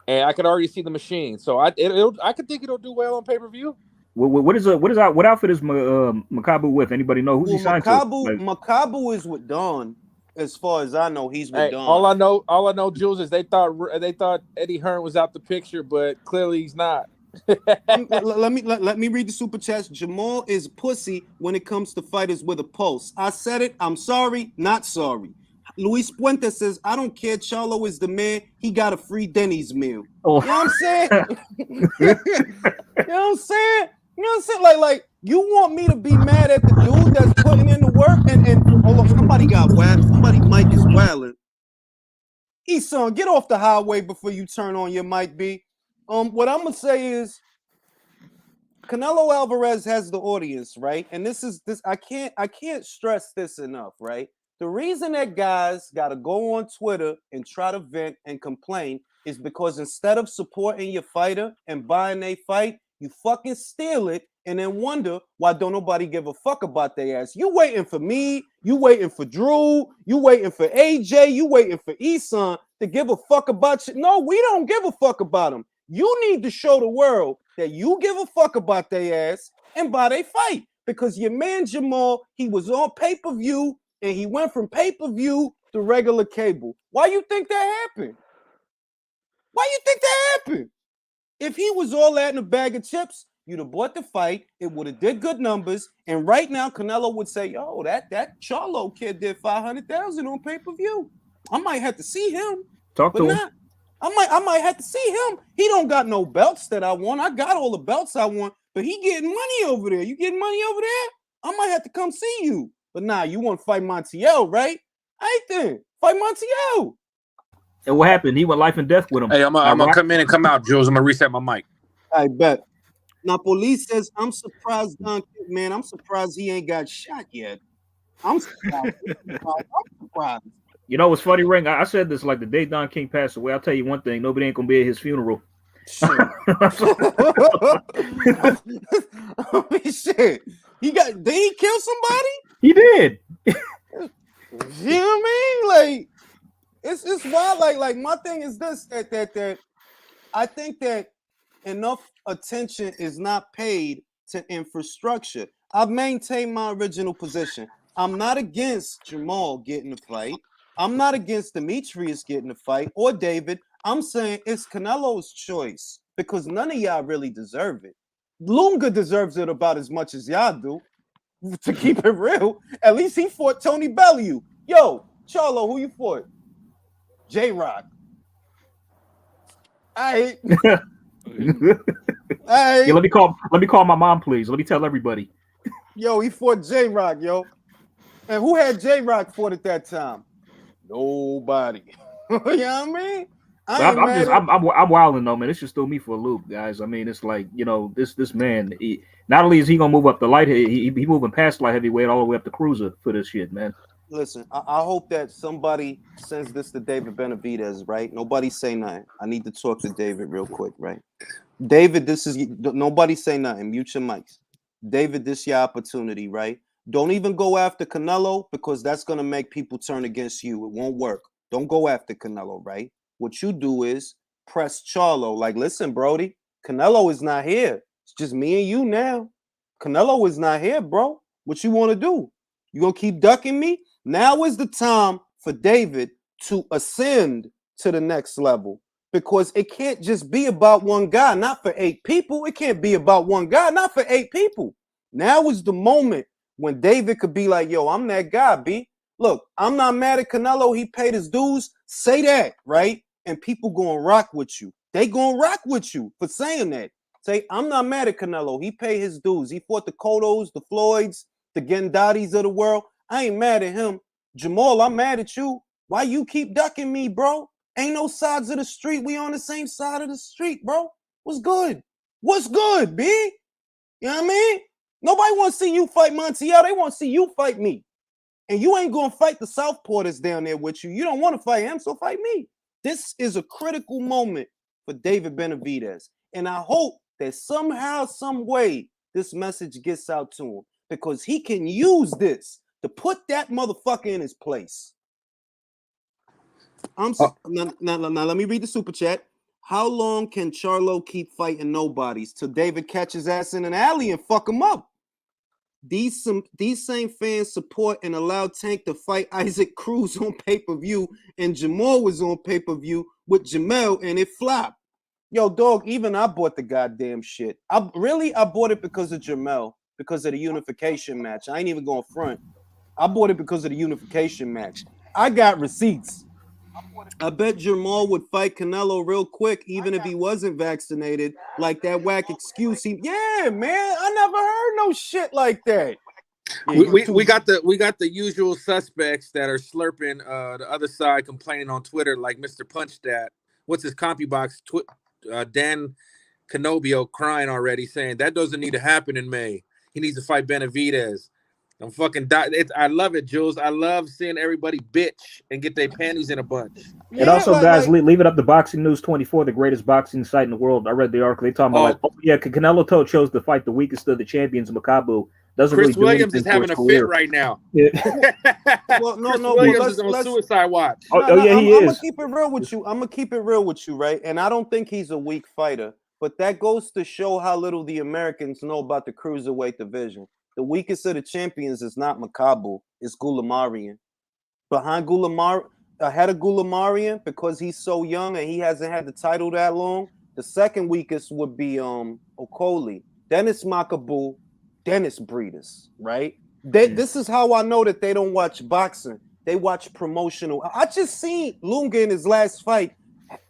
S2: And I could already see the machine. So I could think it'll do well on pay-per-view.
S3: What outfit is Makabu with? Anybody know who's he signed to?
S1: Makabu is with Dawn. As far as I know, he's with Dawn.
S2: All I know, Jules, is they thought Eddie Hearn was out the picture, but clearly he's not.
S1: let me read the super chats. Jamal is pussy when it comes to fighters with a pulse. I said it. I'm sorry, not sorry. Luis Puente says, I don't care. Charlo is the man. He got a free Denny's meal. Oh. You know what I'm saying? You know what I'm saying? You know what I'm saying? Like you want me to be mad at the dude that's putting in the work and hold on, somebody got whacked. Somebody mic is wailing. Eson, get off the highway before you turn on your mic, B. What I'm gonna say is Canelo Alvarez has the audience, right? And this I can't stress this enough, right? The reason that guys gotta go on Twitter and try to vent and complain is because instead of supporting your fighter and buying their fight, you fucking steal it and then wonder why don't nobody give a fuck about their ass. You waiting for me, you waiting for Drew, you waiting for AJ, you waiting for Eson to give a fuck about you. No, we don't give a fuck about them. You need to show the world that you give a fuck about their ass and buy their fight. Because your man Jamal, he was on pay-per-view and he went from pay-per-view to regular cable. Why you think that happened? Why you think that happened? If he was all that in a bag of chips, you'd have bought the fight. It would have did good numbers. And right now, Canelo would say, yo, that Charlo kid did 500,000 on pay-per-view. I might have to see him.
S3: Talk to him.
S1: I might have to see him. He don't got no belts that I want. I got all the belts I want, but he getting money over there. You getting money over there? I might have to come see you. But nah, you want to fight Montiel, right? I ain't then. Fight Montiel.
S3: And what happened? He went life and death with him.
S2: Hey, I'm gonna come in and come out, Jules. I'm gonna reset my mic.
S1: I bet. Now, police says, I'm surprised, man. I'm surprised he ain't got shot yet. I'm surprised. I'm surprised.
S3: You know what's funny, Ring? I said this like the day Don King passed away. I'll tell you one thing: nobody ain't gonna be at his funeral.
S1: Shit. Shit. Did he kill somebody?
S3: He did.
S1: You know what I mean? Like, it's wild. Like my thing is this: that I think that enough attention is not paid to infrastructure. I've maintained my original position. I'm not against Jamal getting a fight. I'm not against Demetrius getting a fight or David. I'm saying it's Canelo's choice because none of y'all really deserve it. Lunga deserves it about as much as y'all do. To keep it real, at least he fought Tony Bellew. Yo, Charlo, who you fought? J-Rock. Hey,
S3: yeah, let me call my mom, please. Let me tell everybody.
S1: Yo, he fought J-Rock, yo. And who had J-Rock fought at that time? Nobody. You know what I mean?
S3: I'm wilding though, man. This just threw me for a loop, guys. I mean, it's like, you know, this man. Not only is he gonna move up the light, he moving past light heavyweight all the way up to cruiser for this shit, man.
S1: Listen, I hope that somebody sends this to David Benavidez, right? Nobody say nothing. I need to talk to David real quick, right? David, this is nobody say nothing. Mute your mics. David, this is your opportunity, right? Don't even go after Canelo because that's gonna make people turn against you. It won't work. Don't go after Canelo, right? What you do is press Charlo. Like, listen, Brody, Canelo is not here. It's just me and you now. Canelo is not here, bro. What you want to do? You gonna keep ducking me? Now is the time for David to ascend to the next level because it can't just be about one guy, not for 8 people. It can't be about one guy, not for 8 people. Now is the moment when David could be like, yo, I'm that guy, B. Look, I'm not mad at Canelo. He paid his dues. Say that, right? And people gonna rock with you. They gonna rock with you for saying that. Say, I'm not mad at Canelo. He paid his dues. He fought the Cottos, the Floyds, the Gendadis of the world. I ain't mad at him. Jamal, I'm mad at you. Why you keep ducking me, bro? Ain't no sides of the street. We on the same side of the street, bro. What's good? What's good, B? You know what I mean? Nobody want to see you fight Montiel. They want to see you fight me. And you ain't going to fight the Southpaw that's down there with you. You don't want to fight him, so fight me. This is a critical moment for David Benavidez. And I hope that somehow, some way, this message gets out to him because he can use this to put that motherfucker in his place. Now, let me read the super chat. How long can Charlo keep fighting nobodies till David catches ass in an alley and fuck him up? These same fans support and allow Tank to fight Isaac Cruz on pay-per-view, and Jamal was on pay-per-view with Jamel, and it flopped. Yo, dog, even I bought the goddamn shit. I bought it because of Jamel, because of the unification match. I ain't even going front. I bought it because of the unification match. I got receipts. I bet Jamal would fight Canelo real quick, even if he wasn't vaccinated. Like that whack excuse. Yeah, man, I never heard no shit like that.
S2: Yeah, we got the usual suspects that are slurping the other side, complaining on Twitter, like Mr. Punchstat. What's his CompuBox? Dan Canobio crying already, saying that doesn't need to happen in May. He needs to fight Benavidez. I'm fucking I love it, Jules. I love seeing everybody bitch and get their panties in a bunch.
S3: And also, guys, leave it up to Boxing News 24, the greatest boxing site in the world. I read the article. They talking about Canelo chose to fight the weakest of the champions, Makabu. Doesn't
S2: Chris
S3: really
S2: Williams is having a fit right now.
S3: Yeah.
S1: Well, no,
S2: Williams is on suicide watch.
S3: He is.
S1: I'm gonna keep it real with you. I'm gonna keep it real with you, right? And I don't think he's a weak fighter, but that goes to show how little the Americans know about the cruiserweight division. The weakest of the champions is not Makabu, it's Gulamarian. Behind ahead of Gulamarian, because he's so young and he hasn't had the title that long, the second weakest would be Okoli. Then it's Makabu, then it's Breeders, right? This is how I know that they don't watch boxing. They watch promotional. I just seen Lunga in his last fight,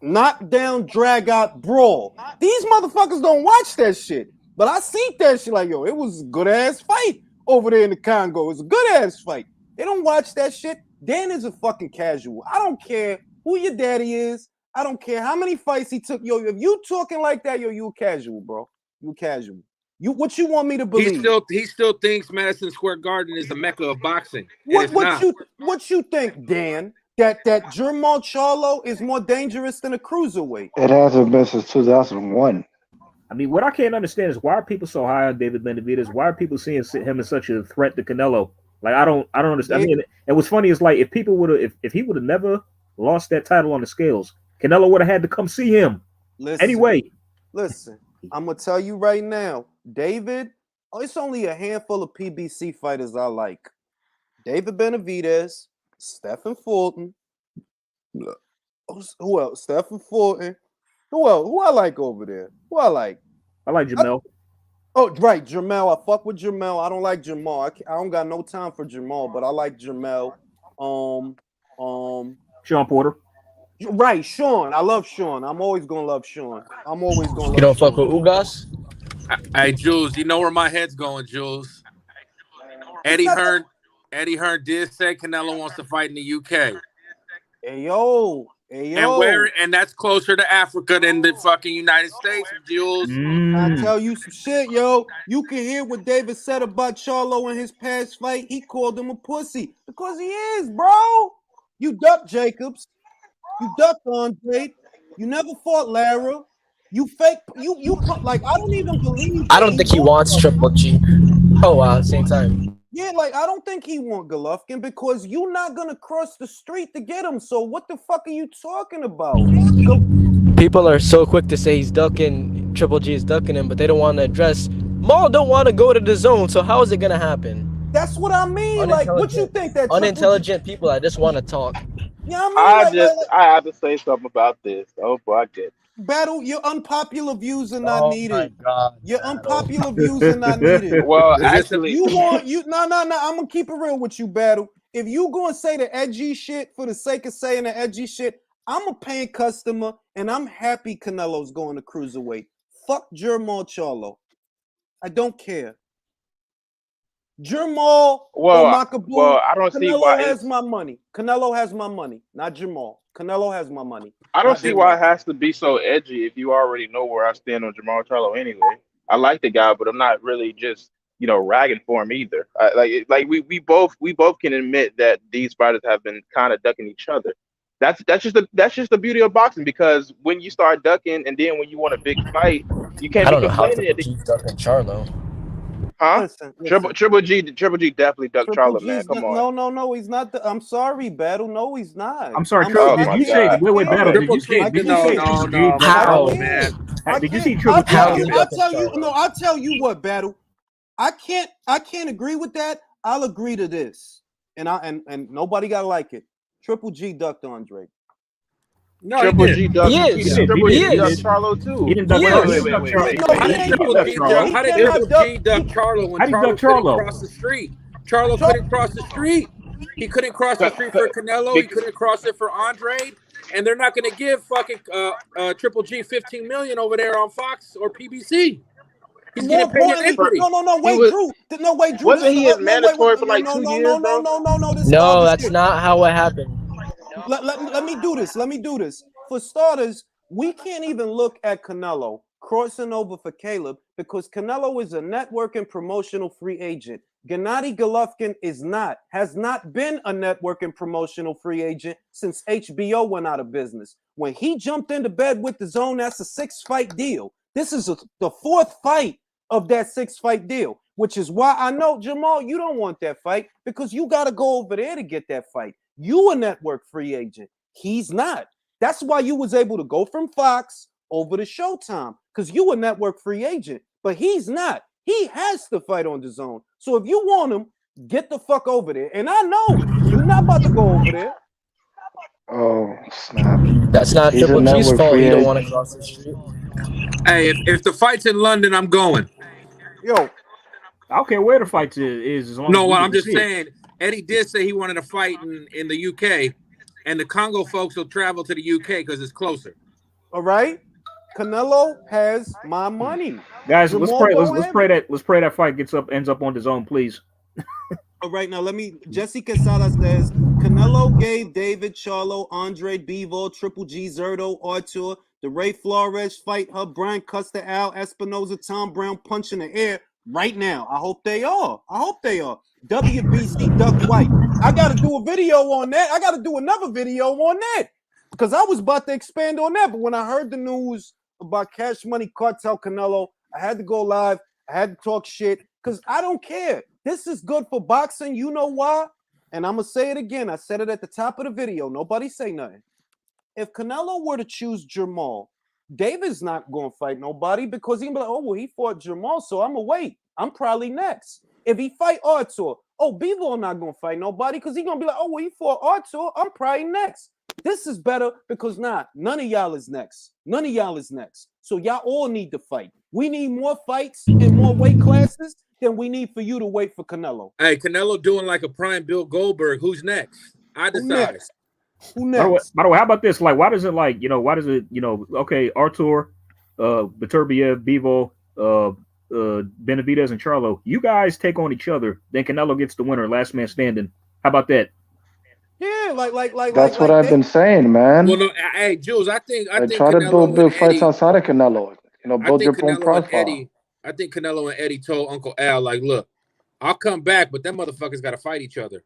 S1: knockdown, drag out, brawl. These motherfuckers don't watch that shit. But I seen that shit like, yo, it was a good-ass fight over there in the Congo. It was a good-ass fight. They don't watch that shit. Dan is a fucking casual. I don't care who your daddy is. I don't care how many fights he took. Yo, if you talking like that, yo, you a casual, bro. You casual. What you want me to believe?
S2: He still thinks Madison Square Garden is the mecca of boxing.
S1: What you think, Dan? That Jermall Charlo is more dangerous than a cruiserweight?
S6: It hasn't been since 2001.
S3: I mean, what I can't understand is why are people so high on David Benavidez? Why are people seeing him as such a threat to Canelo? Like, I don't understand. I mean, and what's funny is like if people would have, if he would have never lost that title on the scales, Canelo would have had to come see him. Anyway,
S1: listen, I'm gonna tell you right now, David. It's only a handful of PBC fighters I like. David Benavidez, Stephen Fulton. Who else? Stephen Fulton. Who else? Who I like over there? Who I like?
S3: I like Jamel.
S1: Right, Jamel. I fuck with Jamel. I don't like Jamal. I don't got no time for Jamal, but I like Jamel.
S3: Sean Porter.
S1: Right, Sean. I love Sean. I'm always gonna love Sean. I'm always gonna love
S4: You don't
S1: Sean.
S4: fuck with Ugas?
S2: Hey, Jules, you know where my head's going, Jules. Eddie Hearn did say Canelo wants to fight in the UK.
S1: Hey, yo. Hey,
S2: and that's closer to Africa than the fucking United States, Jules.
S1: I tell you some shit, yo. You can hear what David said about Charlo in his past fight. He called him a pussy because he is, bro. You ducked Jacobs. You ducked Andre. You never fought Lara. You fake. You like. I don't even believe.
S4: I don't think he wants Triple G. Oh wow, at the same time.
S1: Yeah, like I don't think he want Golovkin because you're not gonna cross the street to get him. So what the fuck are you talking about?
S4: People are so quick to say he's ducking, Triple G is ducking him, but they don't want to address. Maul don't want to go to the zone, so how is it gonna happen?
S1: That's what I mean. Like, what you think that
S4: unintelligent people that just want to talk?
S1: Yeah, I mean,
S7: I have to say something about this. Oh, fuck it.
S1: Battle, your unpopular views are not needed.
S4: My God,
S1: your unpopular views are not needed.
S7: Well, actually,
S1: no. I'm gonna keep it real with you, Battle. If you gonna say the edgy shit for the sake of saying the edgy shit, I'm a paying customer and I'm happy Canelo's going to cruiserweight. Fuck Jermall Charlo. I don't care. Jermall or Makabu.
S7: Well, I don't see why
S1: Canelo has my money. Canelo has my money, not Jermall. Canelo has my money.
S7: I don't see why it has to be so edgy if you already know where I stand on Jermall Charlo anyway. I like the guy, but I'm not really just ragging for him either. We both can admit that these fighters have been kind of ducking each other. That's just the beauty of boxing, because when you start ducking and then when you want a big fight, you can't be complaining at the
S4: ducking Charlo.
S7: Huh?
S1: Listen.
S7: Triple G definitely ducked Charlo, man. Come on.
S1: No, he's not. I'm sorry, Battle. No, he's not.
S3: I'm sorry, Triple. Did you say wait, Battle? Did you say
S2: no,
S3: how,
S2: man?
S3: Did you see Triple G?
S1: I'll tell you what, Battle. I can't agree with that. I'll agree to this, and nobody gotta like it. Triple G ducked Andre.
S2: No,
S7: Triple G ducked
S3: Charlo
S7: too.
S3: He didn't duck
S2: Charlo. How did Triple G duck Charlo when Charlo couldn't cross the street? Charlo couldn't cross the street. He couldn't cross the street for Canelo. He couldn't cross it for Andre. And they're not going to give fucking Triple G $15 million over there on Fox or PBC. He's getting paid in equity.
S1: Drew.
S7: Wasn't he mandatory for like 2 years?
S4: No, that's not how it happened.
S1: Let me do this. For starters, we can't even look at Canelo crossing over for Caleb because Canelo is a network and promotional free agent. Gennady Golovkin has not been a network and promotional free agent since HBO went out of business. When he jumped into bed with the zone, that's a 6-fight deal. This is the 4th fight of that 6-fight deal, which is why I know, Jamal, you don't want that fight because you got to go over there to get that fight. You a network free agent. He's not. That's why you was able to go from Fox over to Showtime, because you a network free agent, but he's not. He has to fight on the zone. So if you want him, get the fuck over there. And I know you're not about to go over there.
S6: Oh, snap.
S4: That's not Triple G's fault. You don't want to cross the street.
S2: Hey, if the fight's in London, I'm going.
S1: Yo,
S3: I don't care where the fight is. As long as
S2: I'm just saying. Eddie did say he wanted to fight in the UK, and the Congo folks will travel to the UK because it's closer.
S1: All right, Canelo has my money,
S3: guys. Let's pray. Let's pray that fight ends up on the zone, please.
S1: All right, now Jesse Quesada says Canelo gave David, Charlo, Andre, Bivol, Triple G, Zerto, Artur, the Ray Flores fight her, Brian Custer, Al Espinoza, Tom Brown punch in the air right now. I hope they are. WBC Duck White. I got to do a video on that. I got to do another video on that because I was about to expand on that. But when I heard the news about Cash Money Cartel Canelo, I had to go live. I had to talk shit because I don't care. This is good for boxing. You know why? And I'm going to say it again. I said it at the top of the video. Nobody say nothing. If Canelo were to choose Jermall, David's not going to fight nobody because he's going to be like, oh, well, he fought Jermall, so I'm going to wait. I'm probably next. If he fight Artur, Bivol not going to fight nobody because he's going to be like, oh, well, he fought Artur, I'm probably next. This is better because none of y'all is next. So y'all all need to fight. We need more fights in more weight classes than we need for you to wait for Canelo.
S2: Hey, Canelo doing like a prime Bill Goldberg. Who's next? I decide.
S1: Who next?
S3: By the way, how about this? Like, okay, Artur, Beterbiev, Bivol, Benavidez and Charlo, you guys take on each other, then Canelo gets the winner, last man standing. How about that?
S1: Yeah,
S6: That's what I've been saying, man.
S8: Well, no, hey, Jules, I think
S6: Try to
S8: Canelo and
S6: build fights
S8: Eddie.
S6: outside of Canelo.
S8: I
S6: Build
S8: think
S6: your own
S8: Canelo and
S6: profile.
S8: Eddie told Uncle Al, like, look, I'll come back, but them motherfuckers got to fight each other.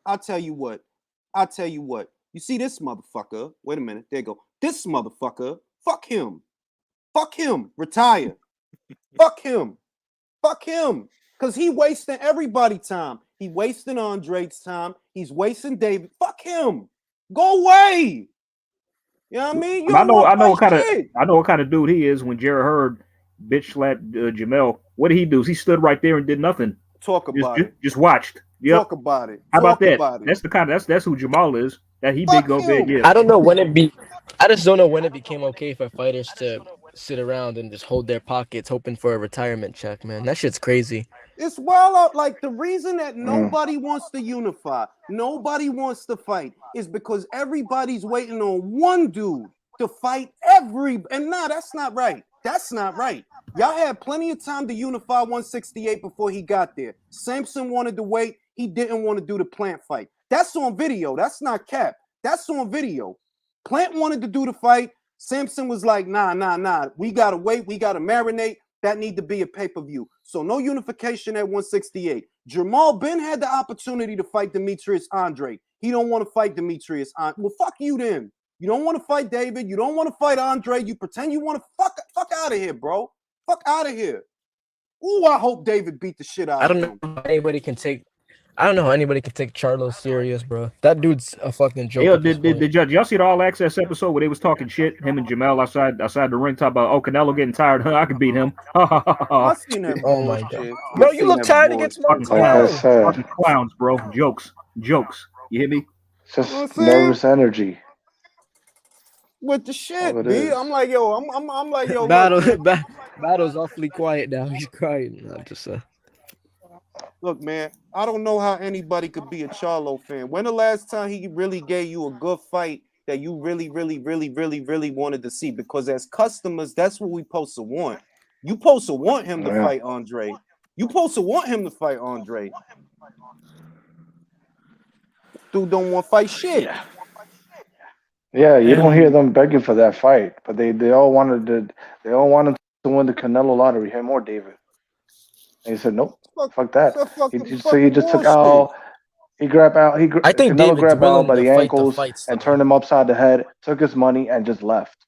S1: I'll tell you what. You see this motherfucker? Wait a minute. There you go. This motherfucker. Fuck him. Fuck him. Retire. Fuck him. Fuck him. Because he wasting everybody's time. He wasting Andre's time. He's wasting David. Fuck him. Go away. You know what I mean? You
S3: I
S1: don't
S3: know
S1: want
S3: what kind of dude he is. When Jared Hurd bitch slapped Jamel, what did he do? He stood right there and did nothing.
S1: Talk about it.
S3: Just watched. Yep.
S1: Talk about it.
S3: How about that? That's who Jamal is. That he
S1: Fuck
S3: big go big.
S1: him.
S3: Yeah.
S4: I just don't know when it became okay for fighters to sit around and just hold their pockets hoping for a retirement check, man. That shit's crazy.
S1: It's well out. Like, the reason that nobody wants to unify, nobody wants to fight, is because everybody's waiting on one dude to fight and nah, that's not right. That's not right. Y'all had plenty of time to unify 168 before he got there. Sampson wanted to wait. He didn't want to do the Plant fight. That's on video. That's not cap. That's on video. Plant wanted to do the fight. Sampson was like, nah. We got to wait. We got to marinate. That need to be a pay-per-view. So no unification at 168. Jamal Ben had the opportunity to fight Demetrius Andre. He don't want to fight Demetrius Andre. Well, fuck you then. You don't want to fight David. You don't want to fight Andre. You pretend you want to fuck out of here, bro. Fuck out of here. Ooh, I hope David beat the shit out of him.
S4: I don't know how anybody can take Charlo serious, bro. That dude's a fucking joke.
S3: Yeah, did y'all see the All Access episode where they was talking shit? Him and Jamal outside the ring, talk about, oh, Canelo getting tired. I can beat him.
S1: I seen that.
S4: Oh my god, bro, you look tired against
S3: clowns. Fucking clowns, bro. Jokes. You hear me?
S6: It's just nervous energy.
S1: With the shit, B. I'm like, yo, I'm like, yo.
S4: Battle's awfully quiet now. He's crying. I'm just
S1: Look, man, I don't know how anybody could be a Charlo fan. When the last time he really gave you a good fight that you really wanted to see? Because as customers, that's what we supposed to want. You supposed to want him to fight Andre. You supposed to want him to fight Andre. Dude don't want to fight shit.
S6: Yeah, you don't hear them begging for that fight, but they all wanted to win the Canelo lottery. Him or David. And he said, nope, fuck that. He just took out. He grabbed out.
S4: I think
S6: Canelo grabbed
S4: willing
S6: him by
S4: to
S6: the
S4: fight
S6: ankles
S4: the fights,
S6: and
S4: though.
S6: turned him upside the head. Took his money and just left.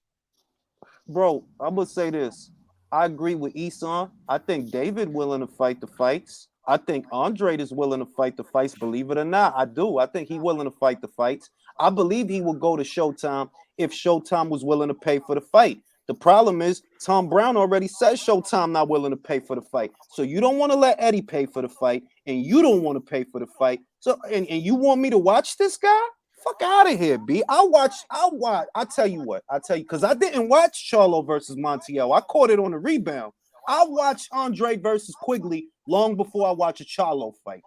S1: Bro, I'm gonna say this. I agree with Eson. I think David willing to fight the fights. I think Andre is willing to fight the fights. Believe it or not, I do. I think he's willing to fight the fights. I believe he would go to Showtime if Showtime was willing to pay for the fight. The problem is Tom Brown already said Showtime not willing to pay for the fight. So you don't want to let Eddie pay for the fight, and you don't want to pay for the fight. So and you want me to watch this guy? Fuck out of here, B. I'll watch. I'll tell you what. Because I didn't watch Charlo versus Montiel. I caught it on the rebound. I'll watch Andre versus Quigley long before I watch a Charlo fight.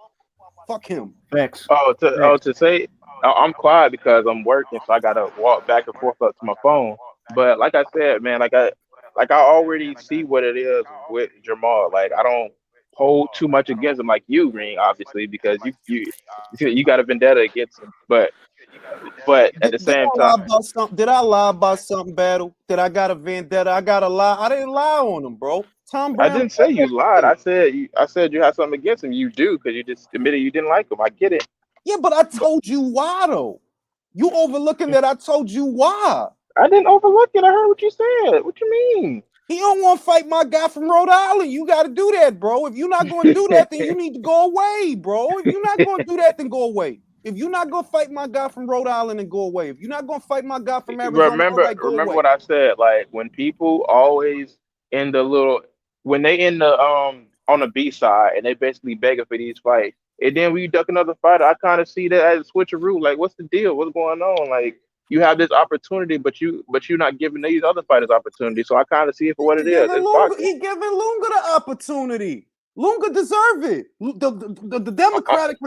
S1: Fuck him.
S3: Facts.
S7: To say I'm quiet because I'm working, so I gotta walk back and forth up to my phone. But like I said, man, I already see what it is with Jamal. Like, I don't hold too much against him like you, Green, obviously, because you got a vendetta against him. But at the same time,
S1: did I lie about something, Battle? Did I got a vendetta? I got to lie. I didn't lie on him, bro. Tom Brown.
S7: I didn't say you lied. I said you had something against him. You do, because you just admitted you didn't like him. I get it.
S1: Yeah, but I told you why, though. You overlooking that I told you why.
S7: I didn't overlook it. I heard what you said. What you mean?
S1: He don't want to fight my guy from Rhode Island. You got to do that, bro. If you're not going to do that, then you need to go away, bro. If you're not going to do that, then go away. If you're not going to fight my guy from Rhode Island, then go away. If you're not going to fight my guy from Arizona,
S7: remember what I said. Like, when people always when they in the on the B side and they basically begging for these fights, and then when you duck another fighter, I kind of see that as a switcheroo. Like, what's the deal? What's going on? Like, you have this opportunity, but you're not giving these other fighters opportunity. So I kind of see it for what it is.
S1: He giving Lunga the opportunity. Lunga deserve it. The Democratic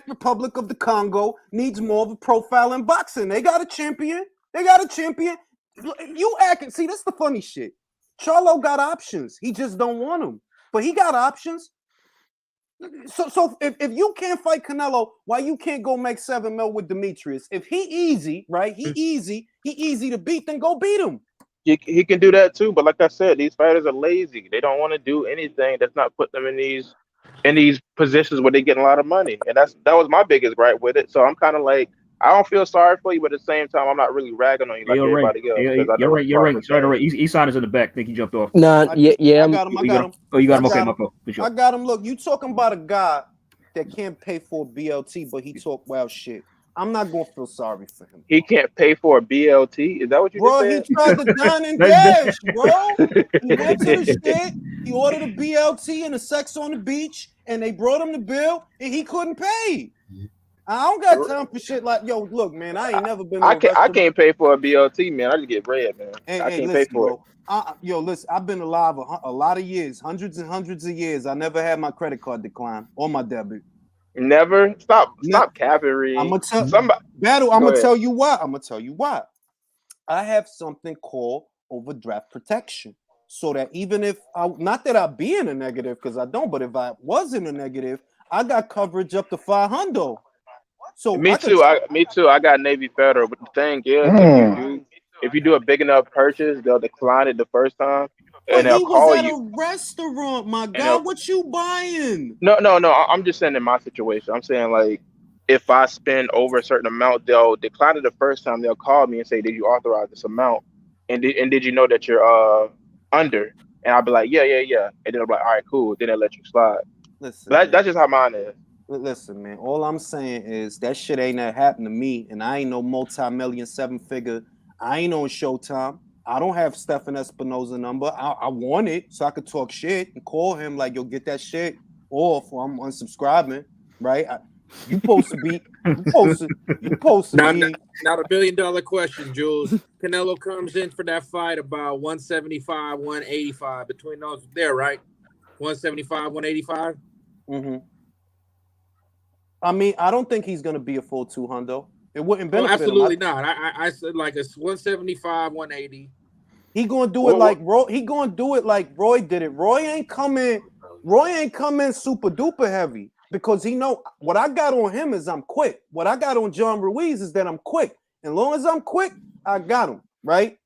S1: Republic of the Congo needs more of a profile in boxing. They got a champion. You acting. See, that's the funny shit. Charlo got options. He just don't want them. But he got options. So if you can't fight Canelo, why you can't go make $7 million with Demetrius? If he easy, right? He easy to beat, then go beat him.
S7: He can do that too, but like I said, these fighters are lazy. They don't want to do anything that's not put them in these positions where they get a lot of money, and that was my biggest gripe with it. So I'm kind of like, I don't feel sorry for you, but at the same time, I'm not really ragging on you like everybody else.
S3: You're right. Sorry. Eastside is in the back. I think he jumped off.
S4: Nah,
S1: I got him.
S3: Oh, you got him. Okay, my fault.
S1: I got him. Look, you talking about a guy that can't pay for a BLT, but he talk wild shit. I'm not gonna feel sorry for him.
S7: He can't pay for a BLT. Is that what you just said?
S1: He tried to dine and dash, bro. He went to the shit. He ordered a BLT and a sex on the beach, and they brought him the bill, and he couldn't pay. I don't got time for shit like, yo, look, man, I ain't never been.
S7: I can't pay for a BLT, man. I just get bread, man. I can't pay for it.
S1: Listen, I've been alive a lot of years, hundreds and hundreds of years. I never had my credit card decline or my debit.
S7: Never. Stop cavalry.
S1: I'm gonna tell you why. I have something called overdraft protection, so that even if not that I be in a negative, because I don't, but if I was in a negative, I got coverage up to $500. So
S7: me too. I got Navy Federal, but the thing is, if you do a big enough purchase, they'll decline it the first time.
S1: And he was at a restaurant, my God. What you buying?
S7: No. I'm just saying in my situation. I'm saying like, if I spend over a certain amount, they'll decline it the first time. They'll call me and say, "Did you authorize this amount? And did you know that you're under?" And I'll be like, "Yeah." And then they'll be like, "All right, cool." Then they'll let you slide.
S1: Listen,
S7: that's just how mine is.
S1: Listen, man. All I'm saying is that shit ain't never happened to me, and I ain't no multi-million, 7-figure. I ain't on Showtime. I don't have Stephen Espinosa number. I want it so I could talk shit and call him like, yo, get that shit off or I'm unsubscribing, right? You supposed to be.
S8: Now the $1 billion question, Jules. Canelo comes in for that fight about 175, 185 between those there, right? 175, 185.
S1: Mm-hmm. I mean, I don't think he's gonna be a full 200. It wouldn't benefit
S8: absolutely
S1: him.
S8: Not. I said like a 175, 180.
S1: He gonna do it like Roy. He gonna do it like Roy did it. Roy ain't coming super duper heavy because he know what I got on him is I'm quick. What I got on John Ruiz is that I'm quick. And long as I'm quick, I got him, right?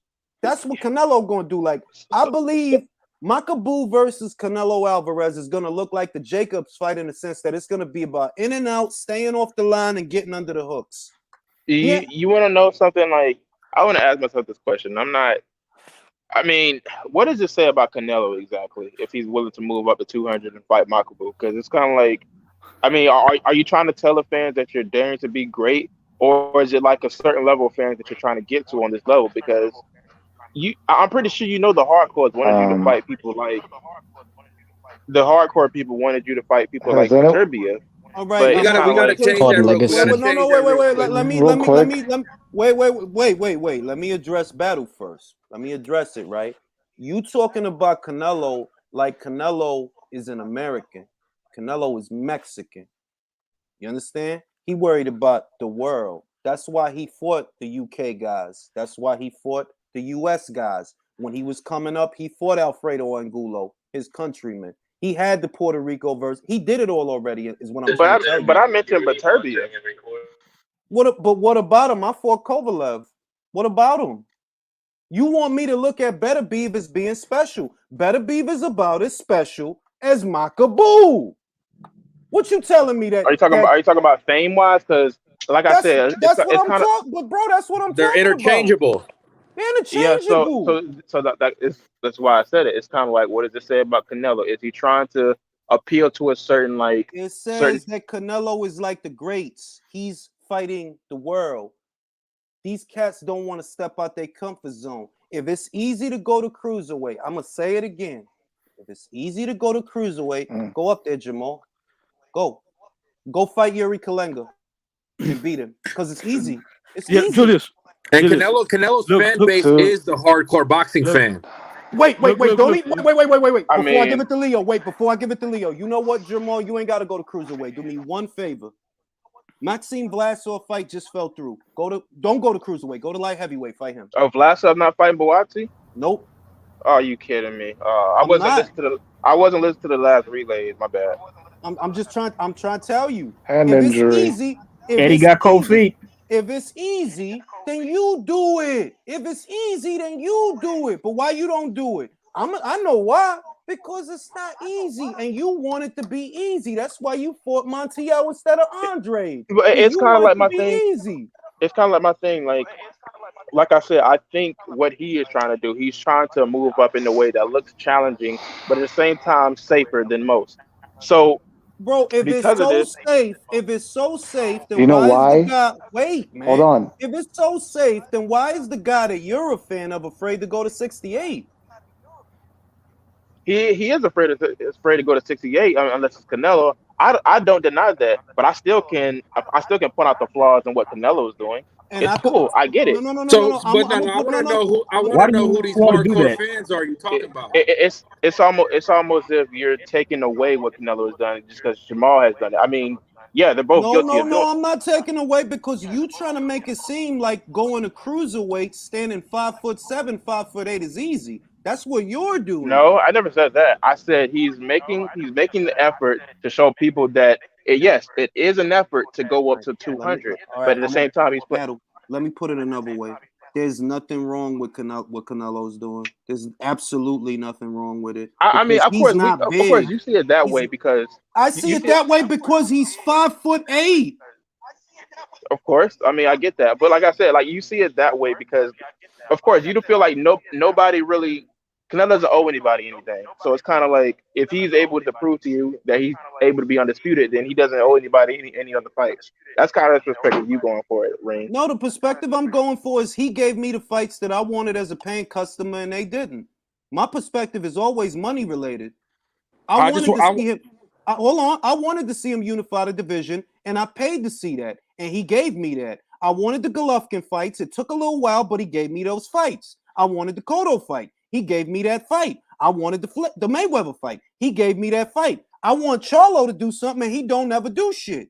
S1: That's what Canelo gonna do. Like, I believe Makabu versus Canelo Alvarez is gonna look like the Jacobs fight in the sense that it's gonna be about in and out, staying off the line and getting under the hooks.
S7: You want to know something? Like, I want to ask myself this question. I mean, what does it say about Canelo exactly if he's willing to move up to 200 and fight Makabu? Because it's kind of like, I mean, are you trying to tell the fans that you're daring to be great, or is it like a certain level of fans that you're trying to get to on this level? Because I'm pretty sure you know the hardcores wanted you to fight people like the hardcore people wanted you to fight people like Serbia.
S1: All right,
S8: we gotta change that.
S1: No, wait. Let me address battle first. Let me address it, right? You talking about Canelo like Canelo is an American. Canelo is Mexican. You understand? He worried about the world. That's why he fought the UK guys. That's why he fought the US guys. When he was coming up, he fought Alfredo Angulo, his countryman. He had the Puerto Rico verse. He did it all already, is what I'm saying.
S7: But I mentioned Baturbia.
S1: What about him? I fought Kovalev. What about him? You want me to look at Better Beef as being special. Better Beef is about as special as Makabu. What you telling me that?
S7: Are you talking about fame wise? Because like I said,
S1: that's what I'm talking. But bro, that's what I'm talking about.
S8: They're interchangeable.
S1: Yeah,
S7: so that's why I said it. It's kind of like, what does it say about Canelo? Is he trying to appeal to a certain like?
S1: It says that Canelo is like the greats. He's fighting the world. These cats don't want to step out their comfort zone. If it's easy to go to cruiserweight, I'm gonna say it again. If it's easy to go to cruiserweight, go up there, Jamal. Go fight Yuri Kalenga and beat him because it's easy. It's easy.
S5: Julius.
S8: And Canelo's fan base is the hardcore boxing fan.
S1: Wait. Before I give it to Leo. You know what, Jamal? You ain't got to go to cruiserweight. Do me one favor. Maxime Vlasov fight just fell through. Don't go to cruiserweight. Go to light heavyweight. Fight him.
S7: Oh, Vlasov not fighting Buatsi?
S1: Nope.
S7: Oh, you kidding me? I wasn't listening to the last relays. My bad.
S1: I'm just trying. I'm trying to tell you.
S6: Hand
S1: If it's
S6: injury.
S1: easy, if
S3: Eddie
S1: it's
S3: got cold
S1: easy,
S3: feet.
S1: if it's easy, then you do it. If it's easy, then you do it. But why you don't do it? I know why. Because it's not easy, and you want it to be easy. That's why you fought Montiel instead of Andre.
S7: But
S1: Because
S7: it's
S1: you
S7: kind of
S1: want it
S7: like
S1: to
S7: my
S1: be
S7: thing.
S1: easy.
S7: It's kind of like my thing. Like I said, I think what he is trying to do, he's trying to move up in a way that looks challenging, but at the same time safer than most. So
S1: Bro, if it's
S7: because of
S1: so
S7: this,
S1: safe, then
S6: You know
S1: why is the
S6: why?
S1: guy wait,
S6: Hold
S1: man?
S6: on.
S1: If it's so safe, then why is the guy that you're a fan of afraid to go to 68?
S7: he is afraid to go to 68 unless it's Canelo. I don't deny that, but I still can point out the flaws in what Canelo is doing.
S1: And
S7: It's
S1: I could
S7: cool. I get
S1: no
S7: it.
S1: no no no no
S8: So,
S1: no.
S8: but
S1: I'm
S8: no,
S1: gonna
S8: no, I
S1: put
S8: want
S1: no
S8: to
S1: no.
S8: know who I
S1: I'm
S8: want
S3: Why
S8: to
S3: do
S8: know
S3: you
S8: who these
S3: want to do
S8: hardcore
S3: that?
S8: fans are you
S7: It,
S8: talking about?
S7: it's almost as if you're taking away what Canelo has done just because Jamal has done it. I mean, yeah, they're both
S1: no
S7: guilty
S1: no
S7: of doing.
S1: no. I'm not taking away because you trying to make it seem like going to cruiserweight, standing 5'7", 5'8" is easy. That's what you're doing.
S7: No, I never said that. I said he's making the effort to show people that yes, it is an effort to go up to
S1: All
S7: 200,
S1: right.
S7: but at the same time he's playing.
S1: Battle. Let me put it another way. There's nothing wrong with what Canelo's doing. There's absolutely nothing wrong with it
S7: I mean,
S1: because
S7: of
S1: he's
S7: course
S1: not
S7: of course
S1: big.
S7: you see it that
S1: He's.
S7: way because
S1: I
S7: you,
S1: see
S7: you
S1: it
S7: see it.
S1: that way because he's 5'8".
S7: Of course, I mean I get that, but like I said, like you see it that way because of course you don't feel like nobody really Canelo doesn't owe anybody anything. So it's kind of like if he's able to prove to you that he's able to be undisputed, then he doesn't owe anybody any other fights. That's kind of the perspective you going for it, Ring.
S1: No, the perspective I'm going for is he gave me the fights that I wanted as a paying customer, and they didn't. My perspective is always money related. I
S8: I just
S1: wanted to
S8: I,
S1: see him. Hold on. I wanted to see him unify the division, and I paid to see that, and he gave me that. I wanted the Golovkin fights. It took a little while, but he gave me those fights. I wanted the Cotto fight. He gave me that fight. I wanted the Mayweather fight. He gave me that fight. I want Charlo to do something, and he don't never do shit.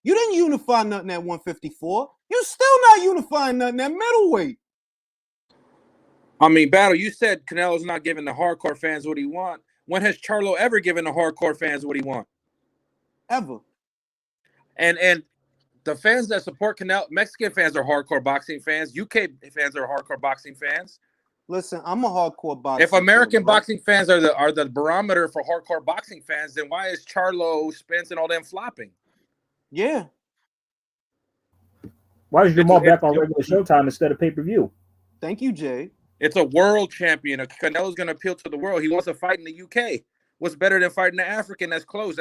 S1: You didn't unify nothing at 154. You still not unifying nothing at middleweight.
S8: mean, Battle. You said Canelo's not giving the hardcore fans what he want. When has Charlo ever given the hardcore fans what he want?
S1: Ever.
S8: And the fans that support Canelo, Mexican fans are hardcore boxing fans. UK fans are hardcore boxing fans.
S1: Listen, I'm a hardcore boxing
S8: If American
S1: fan, bro.
S8: boxing fans are the barometer for hardcore boxing fans, then why is Charlo, Spence, and all them flopping?
S1: Yeah.
S3: Why is Jamal back on regular Showtime instead of pay-per-view?
S1: Thank you, Jay.
S8: It's a world champion. Canelo's going to appeal to the world. He wants to fight in the UK. What's better than fighting an African that's close?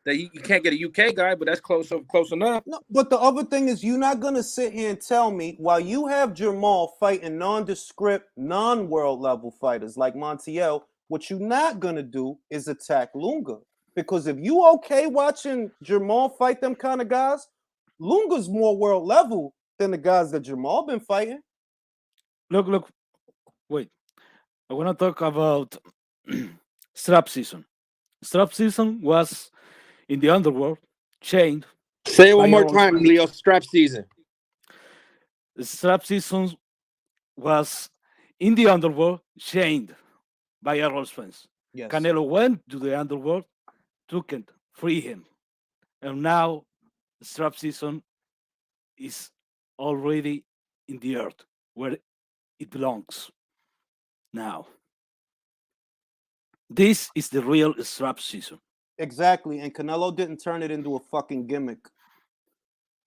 S8: You can't get a UK guy, but that's close enough.
S1: No, but the other thing is you're not going to sit here and tell me while you have Jamal fighting nondescript, non-world level fighters like Montiel, what you're not going to do is attack Lunga. Because if you okay watching Jamal fight them kind of guys, Lunga's more world level than the guys that Jamal been fighting.
S5: Look. Wait. I want to talk about strap season. Strap season was in the underworld, chained.
S8: Say it one more
S5: Errol
S8: time,
S5: Spence.
S8: Leo. Strap season.
S5: The strap season was in the underworld, chained by Errol Spence.
S1: Yes.
S5: Canelo went to the underworld, took it, free him. And now the strap season is already in the earth where it belongs. Now, this is the real strap season.
S1: Exactly. And Canelo didn't turn it into a fucking gimmick.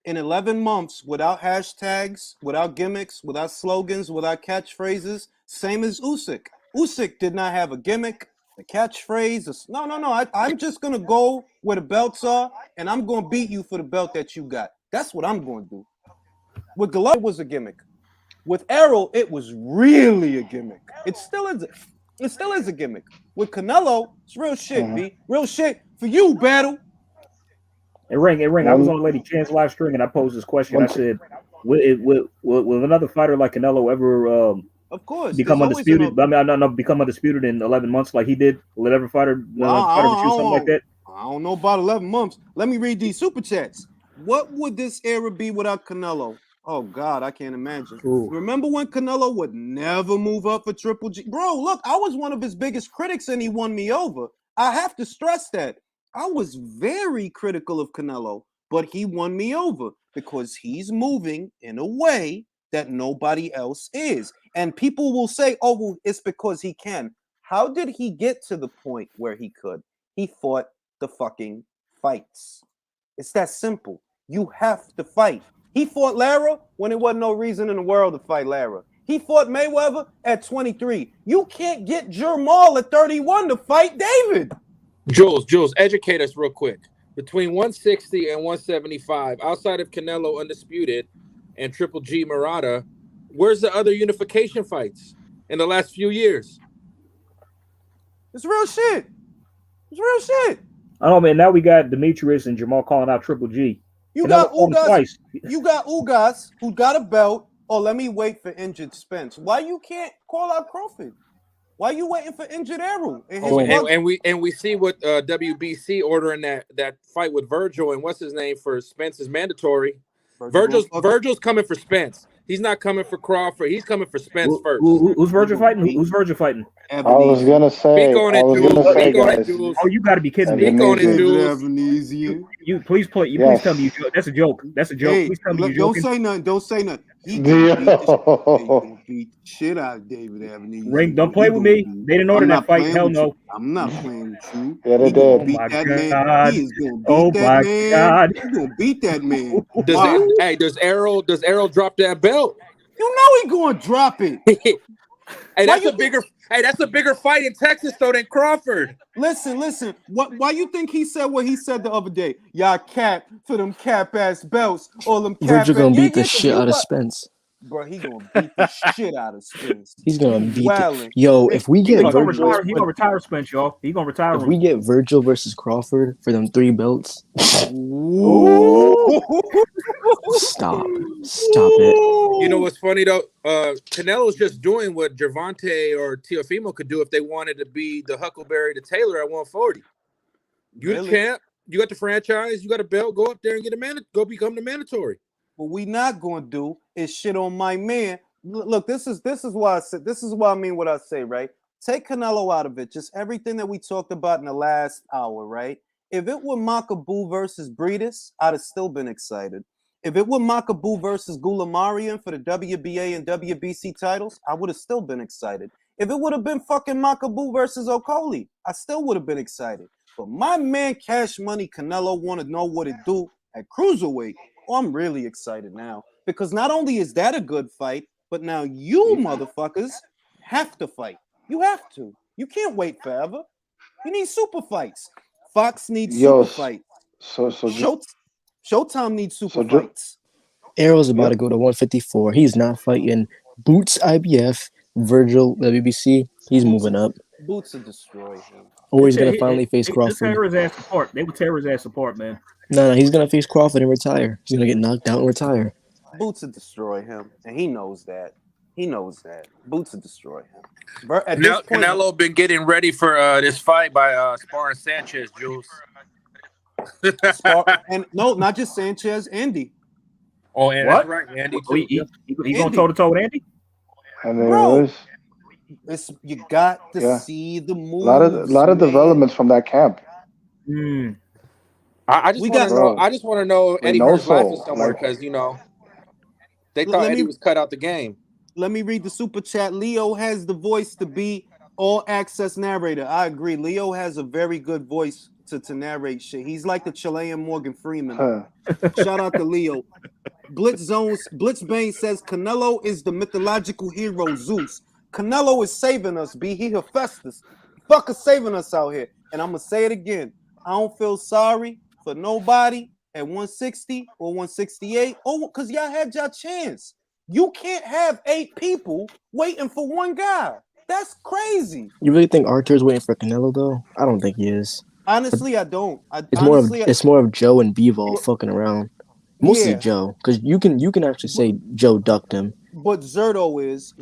S1: In 11 months, without hashtags, without gimmicks, without slogans, without catchphrases, same as Usyk. Usyk did not have a gimmick, a catchphrase. No. I'm just going to go where the belts are, and I'm going to beat you for the belt that you got. That's what I'm going to do. With Golovkin, it was a gimmick. With Errol, it was really a gimmick. It still is a gimmick. With Canelo, it's real shit, B. Real shit for you, Battle.
S3: Hey, Ring. I was on Lady Chan's live stream and I posed this question. I said, will another fighter like Canelo ever
S1: of course
S3: become undisputed? Become undisputed in 11 months like he did? Will every fighter something like that?
S1: I don't know about 11 months. Let me read these super chats. What would this era be without Canelo? Oh, God, I can't imagine.
S3: Ooh.
S1: Remember when Canelo would never move up for Triple G? Bro, look, I was one of his biggest critics and he won me over. I have to stress that. I was very critical of Canelo, but he won me over because he's moving in a way that nobody else is. And people will say, oh, well, it's because he can. How did he get to the point where he could? He fought the fucking fights. It's that simple. You have to fight. He fought Lara when there wasn't no reason in the world to fight Lara. He fought Mayweather at 23. You can't get Jermall at 31 to fight David.
S2: Jules, educate us real quick. Between 160 and 175, outside of Canelo Undisputed and Triple G Murata, where's the other unification fights in the last few years?
S1: It's real shit. It's real shit.
S3: I don't know, man. Now we got Demetrius and Jamal calling out Triple G.
S1: You got Ugas. You got Ugas who got a belt. Oh, let me wait for injured Spence. Why you can't call out Crawford? Why you waiting for injured Errol?
S2: And we see what WBC ordering that fight with Virgil and what's his name for Spence is mandatory. Virgil's coming for Spence. He's not coming for Crawford. He's coming for Spence first.
S3: Who's Virgil fighting? Who's Virgil fighting?
S6: I was gonna say.
S3: Guys. Oh, you got to be kidding me! You please play. You please tell me that's a joke. That's a joke.
S1: Hey,
S3: please tell me
S1: don't say nothing. Don't say nothing. He gonna beat the shit out of David Avenese.
S3: Ring, don't play with me. They didn't order that fight. Hell no.
S1: I'm not playing with you.
S6: Yeah, they did.
S1: Beat that man. He is gonna beat that man.
S3: God.
S1: He's gonna beat that man.
S2: Does Errol drop that belt?
S1: You know he gonna drop it.
S2: Hey, that's a bigger fight in Texas though than Crawford.
S1: Listen. Why you think he said what he said the other day? Y'all cap for them cap ass belts. All them cap.
S4: Virgil gonna beat the shit out of Spence.
S1: Bro, he gonna beat the shit out of Spence.
S4: He's gonna beat it. Yo, if we get Virgil,
S3: he gonna retire Spence, y'all. He gonna retire.
S4: If we get Virgil versus Crawford for them 3 belts, stop it.
S2: You know what's funny though? Canelo's just doing what Gervonta or Teofimo could do if they wanted to be the Huckleberry to Taylor at 140. You the champ, you got the franchise, you got a belt. Go up there and get go become the mandatory.
S1: What we not gonna do is shit on my man. Look, this is why I said this is what I mean what I say, right? Take Canelo out of it. Just everything that we talked about in the last hour, right? If it were Makabu versus Breedis, I'd have still been excited. If it were Makabu versus Gulamarian for the WBA and WBC titles, I would have still been excited. If it would have been fucking Makabu versus Okoli, I still would have been excited. But my man Cash Money Canelo want to know what it do at cruiserweight. Oh, I'm really excited now because not only is that a good fight, but now you motherfuckers have to fight. You have to. You can't wait forever. You need super fights. Fox needs super fights. Showtime needs super fights.
S4: Errol's about to go to 154. He's not fighting Boots IBF, Virgil WBC. He's moving up.
S1: Boots will destroy him.
S4: Or he's gonna finally face Crawford.
S3: They would tear his ass apart, man.
S4: No, he's gonna face Crawford and retire. He's gonna get knocked out and retire.
S1: Boots will destroy him, and he knows that. Boots will destroy him.
S2: Canelo been getting ready for this fight by sparring Sanchez, Jules.
S1: And no, not just Sanchez, Andy.
S2: Oh, and
S3: what?
S2: That's right, Andy.
S3: He's going toe to toe with Andy.
S1: Bro, you got to see the moves.
S6: A lot of developments from that camp.
S2: I just want to know Eddie Hearn's laughing somewhere because they thought Eddie was cut out the game.
S1: Let me read the super chat. Leo has the voice to be all access narrator. I agree. Leo has a very good voice to narrate shit. He's like the Chilean Morgan Freeman. Shout out to Leo. Blitzbane says Canelo is the mythological hero Zeus. Canelo is saving us, B. He Hephaestus. Fucker saving us out here. And I'm gonna say it again. I don't feel sorry for nobody at 160 or 168. Oh, because y'all had your chance. You can't have 8 people waiting for one guy. That's crazy.
S4: You really think Arthur's waiting for Canelo though? I don't think he is.
S1: Honestly, I don't.
S4: It's more of Joe and Bivol fucking around. Mostly Joe, because you can actually say Joe ducked him.
S1: But Zerto's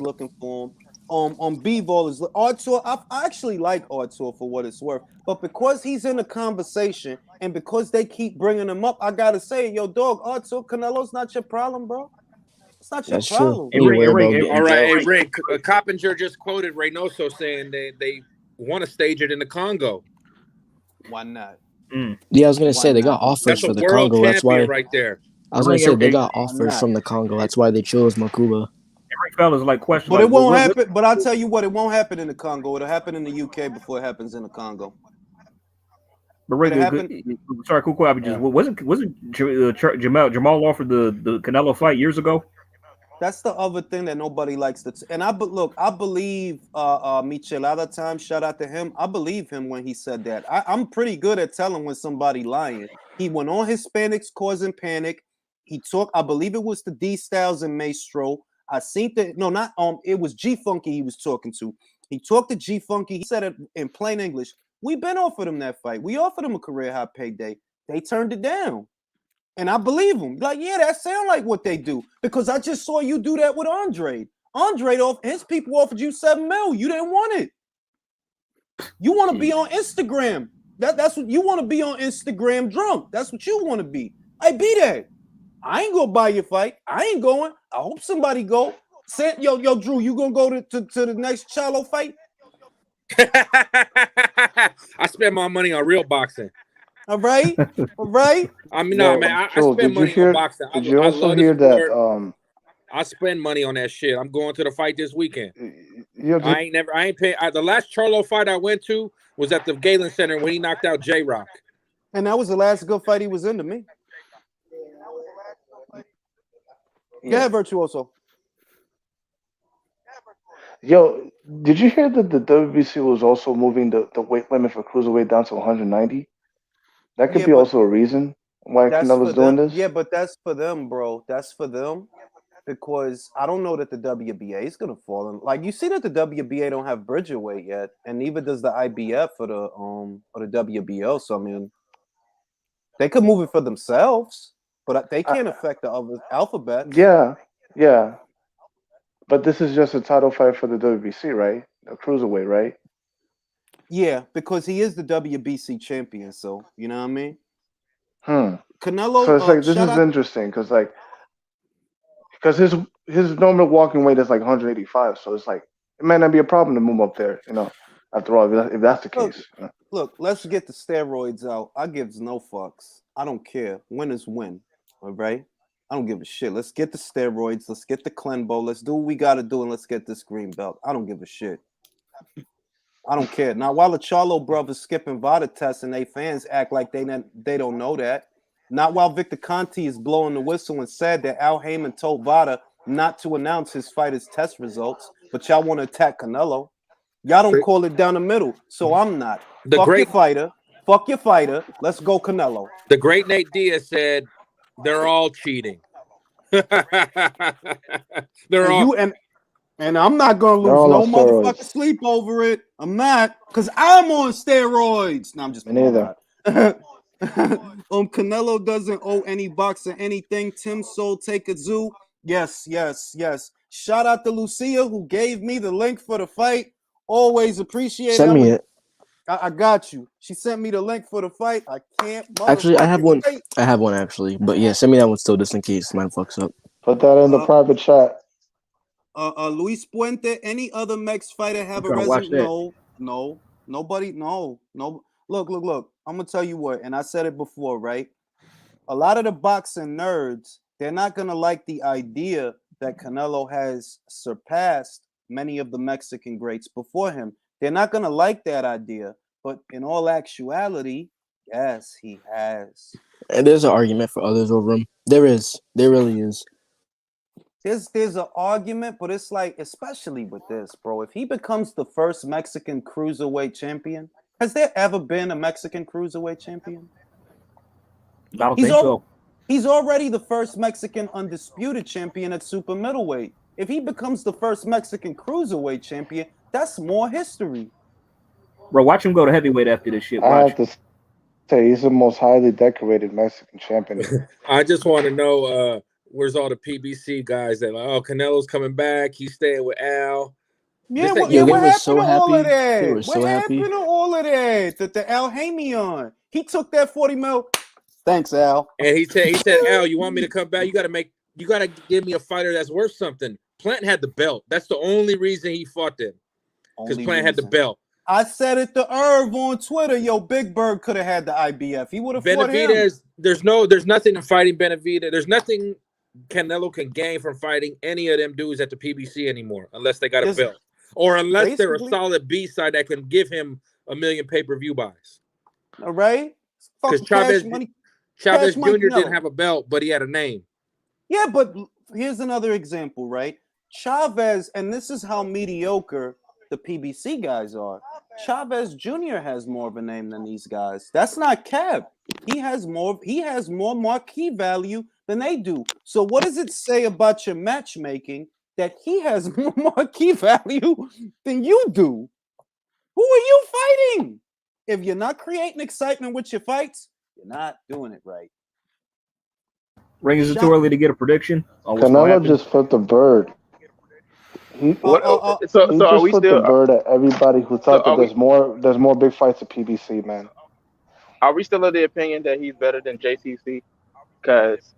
S1: looking for him. On Bivol is Artur. I actually like Artur for what it's worth, but because he's in the conversation and because they keep bringing him up, I gotta say, yo, dog, Artur Canelo's not your problem, bro. It's not your problem.
S2: All right, Rick. Coppinger just quoted Reynoso saying they want to stage it in the Congo.
S1: Why not?
S4: Yeah, I was gonna say they
S1: not?
S4: got offers
S8: That's a
S4: for the
S8: world
S4: Congo. That's
S8: champion
S4: why
S8: right there.
S4: I was gonna say they got
S1: Why
S4: offers
S1: not?
S4: from the Congo. That's why they chose Makuba.
S3: Every fella's like question,
S1: But
S3: like,
S1: it won't
S3: what,
S1: happen. But I'll tell you what, it won't happen in the Congo. It'll happen in the UK before it happens in the Congo.
S3: but Ray,
S1: It'll happen.
S3: sorry, cool. I just wasn't Jamal offered the Canelo fight years ago?
S1: That's the other thing that nobody likes to. And I believe Michel other time. Shout out to him. I believe him when he said that. I'm pretty good at telling when somebody lying. He went on Hispanics causing panic. He talked. I believe it was the D Styles and Maestro. I seen that. No, not It was G Funky he was talking to. He talked to G Funky. He said it in plain English. We've been offered him that fight. We offered him a career high payday. They turned it down. And I believe him. Like, yeah, that sound like what they do. Because I just saw you do that with Andre. Andre, his people offered you $7 million. You didn't want it. You want to be on Instagram. That's what you want to be on Instagram drunk. That's what you want to be. I be that. I ain't gonna buy your fight. I ain't going. I hope somebody go. Yo, Drew, you gonna go to the next Charlo fight?
S8: I spend my money on real boxing.
S1: All right.
S8: I mean,
S6: Yo,
S8: man, I
S6: Joel,
S8: spend money on boxing.
S6: Did you also
S8: love
S6: hear
S8: the sport.
S6: that?
S8: I spend money on that shit. I'm going to the fight this weekend.
S6: Yeah,
S8: I ain't paying. The last Charlo fight I went to was at the Galen Center when he knocked out J Rock.
S1: And that was the last good fight he was in to me. Go ahead, Virtuoso.
S6: Yo, did you hear that the WBC was also moving the weight limit for cruiserweight down to 190? That could be also a reason why Canelo's doing this.
S1: Yeah, but that's for them, bro. That's for them. Because I don't know that the WBA is gonna fall in. Like, you see that the WBA don't have Bridgerweight yet, and neither does the IBF for the WBO. So I mean, they could move it for themselves, but they can't affect the other alphabets.
S6: Yeah. But this is just a title fight for the WBC, right? A cruiserweight, right?
S1: Yeah, because he is the WBC champion. So you know what I mean. Canelo.
S6: So it's like this is interesting because his normal walking weight is like 185. So it's like it might not be a problem to move up there. After all, if that's the case.
S1: Look, let's get the steroids out. I gives no fucks. I don't care. Win is win. All right. I don't give a shit. Let's get the steroids. Let's get the Clenbo. Let's do what we got to do, and let's get this green belt. I don't give a shit. I don't care. Now, while the Charlo brothers skipping VADA tests and they fans act like they don't know that. Not while Victor Conti is blowing the whistle and said that Al Heyman told VADA not to announce his fighter's test results, but y'all want to attack Canelo. Y'all don't call it down the middle, so I'm not. Fuck your fighter. Let's go Canelo.
S8: The great Nate Diaz said, they're all cheating.
S1: And I'm not gonna lose no motherfucking sleep over it. I'm not, because I'm on steroids. No, I'm just
S6: neither.
S1: Canelo doesn't owe any boxer anything. Tim Soul take a zoo. Yes. Shout out to Lucia who gave me the link for the fight. Always appreciate it.
S4: Send me it.
S1: I got you. She sent me the link for the fight. I can't.
S4: Actually, I have one. I have one actually, but yeah, send me that one still, just in case mine fucks up.
S6: Put that in the private chat.
S1: Luis Puente. Any other Mex fighter have a resume? No. Nobody. No. Look. I'm gonna tell you what, and I said it before, right? A lot of the boxing nerds, they're not gonna like the idea that Canelo has surpassed many of the Mexican greats before him. They're not going to like that idea, but in all actuality, yes, he has.
S4: And there's an argument for others over him. There really is.
S1: There's an argument, but it's like, especially with this, bro, if he becomes the first Mexican cruiserweight champion, has there ever been a Mexican cruiserweight champion?
S3: I don't think so.
S1: He's already the first Mexican undisputed champion at super middleweight. If he becomes the first Mexican cruiserweight champion, that's more history.
S3: Bro, watch him go to heavyweight after this shit.
S6: I have to say, he's the most highly decorated Mexican champion.
S8: I just want to know where's all the PBC guys that Canelo's coming back. He's staying with Al.
S1: Yeah, what happened to all of that? What happened to all of that? The Al Heyman, he took that 40 mil. Thanks, Al.
S8: And he said, Al, you want me to come back? You gotta give me a fighter that's worth something. Plant had the belt. That's the only reason he fought them. Because Plant had the belt.
S1: I said it to Irv on Twitter. Yo, Big Bird could have had the IBF. He would have fought him.
S8: Benavidez, there's nothing in fighting Benavidez. There's nothing Canelo can gain from fighting any of them dudes at the PBC anymore, unless they got a belt, or unless they're a solid B side that can give him 1 million pay-per-view buys.
S1: All right,
S8: because Chavez Jr. didn't have a belt, but he had a name.
S1: Yeah, but here's another example, right? Chavez, and this is how mediocre the PBC guys are. Chavez Jr. has more of a name than these guys. That's not cap. He has more marquee value than they do. So what does it say about your matchmaking that he has more marquee value than you do? Who are you fighting? If you're not creating excitement with your fights, you're not doing it right.
S3: Ring, is it too early to get a prediction?
S6: Canelo just put the bird. He just put the bird at everybody who thought that there's more big fights at PBC, man.
S7: Are we still of the opinion that he's better than JCC? Because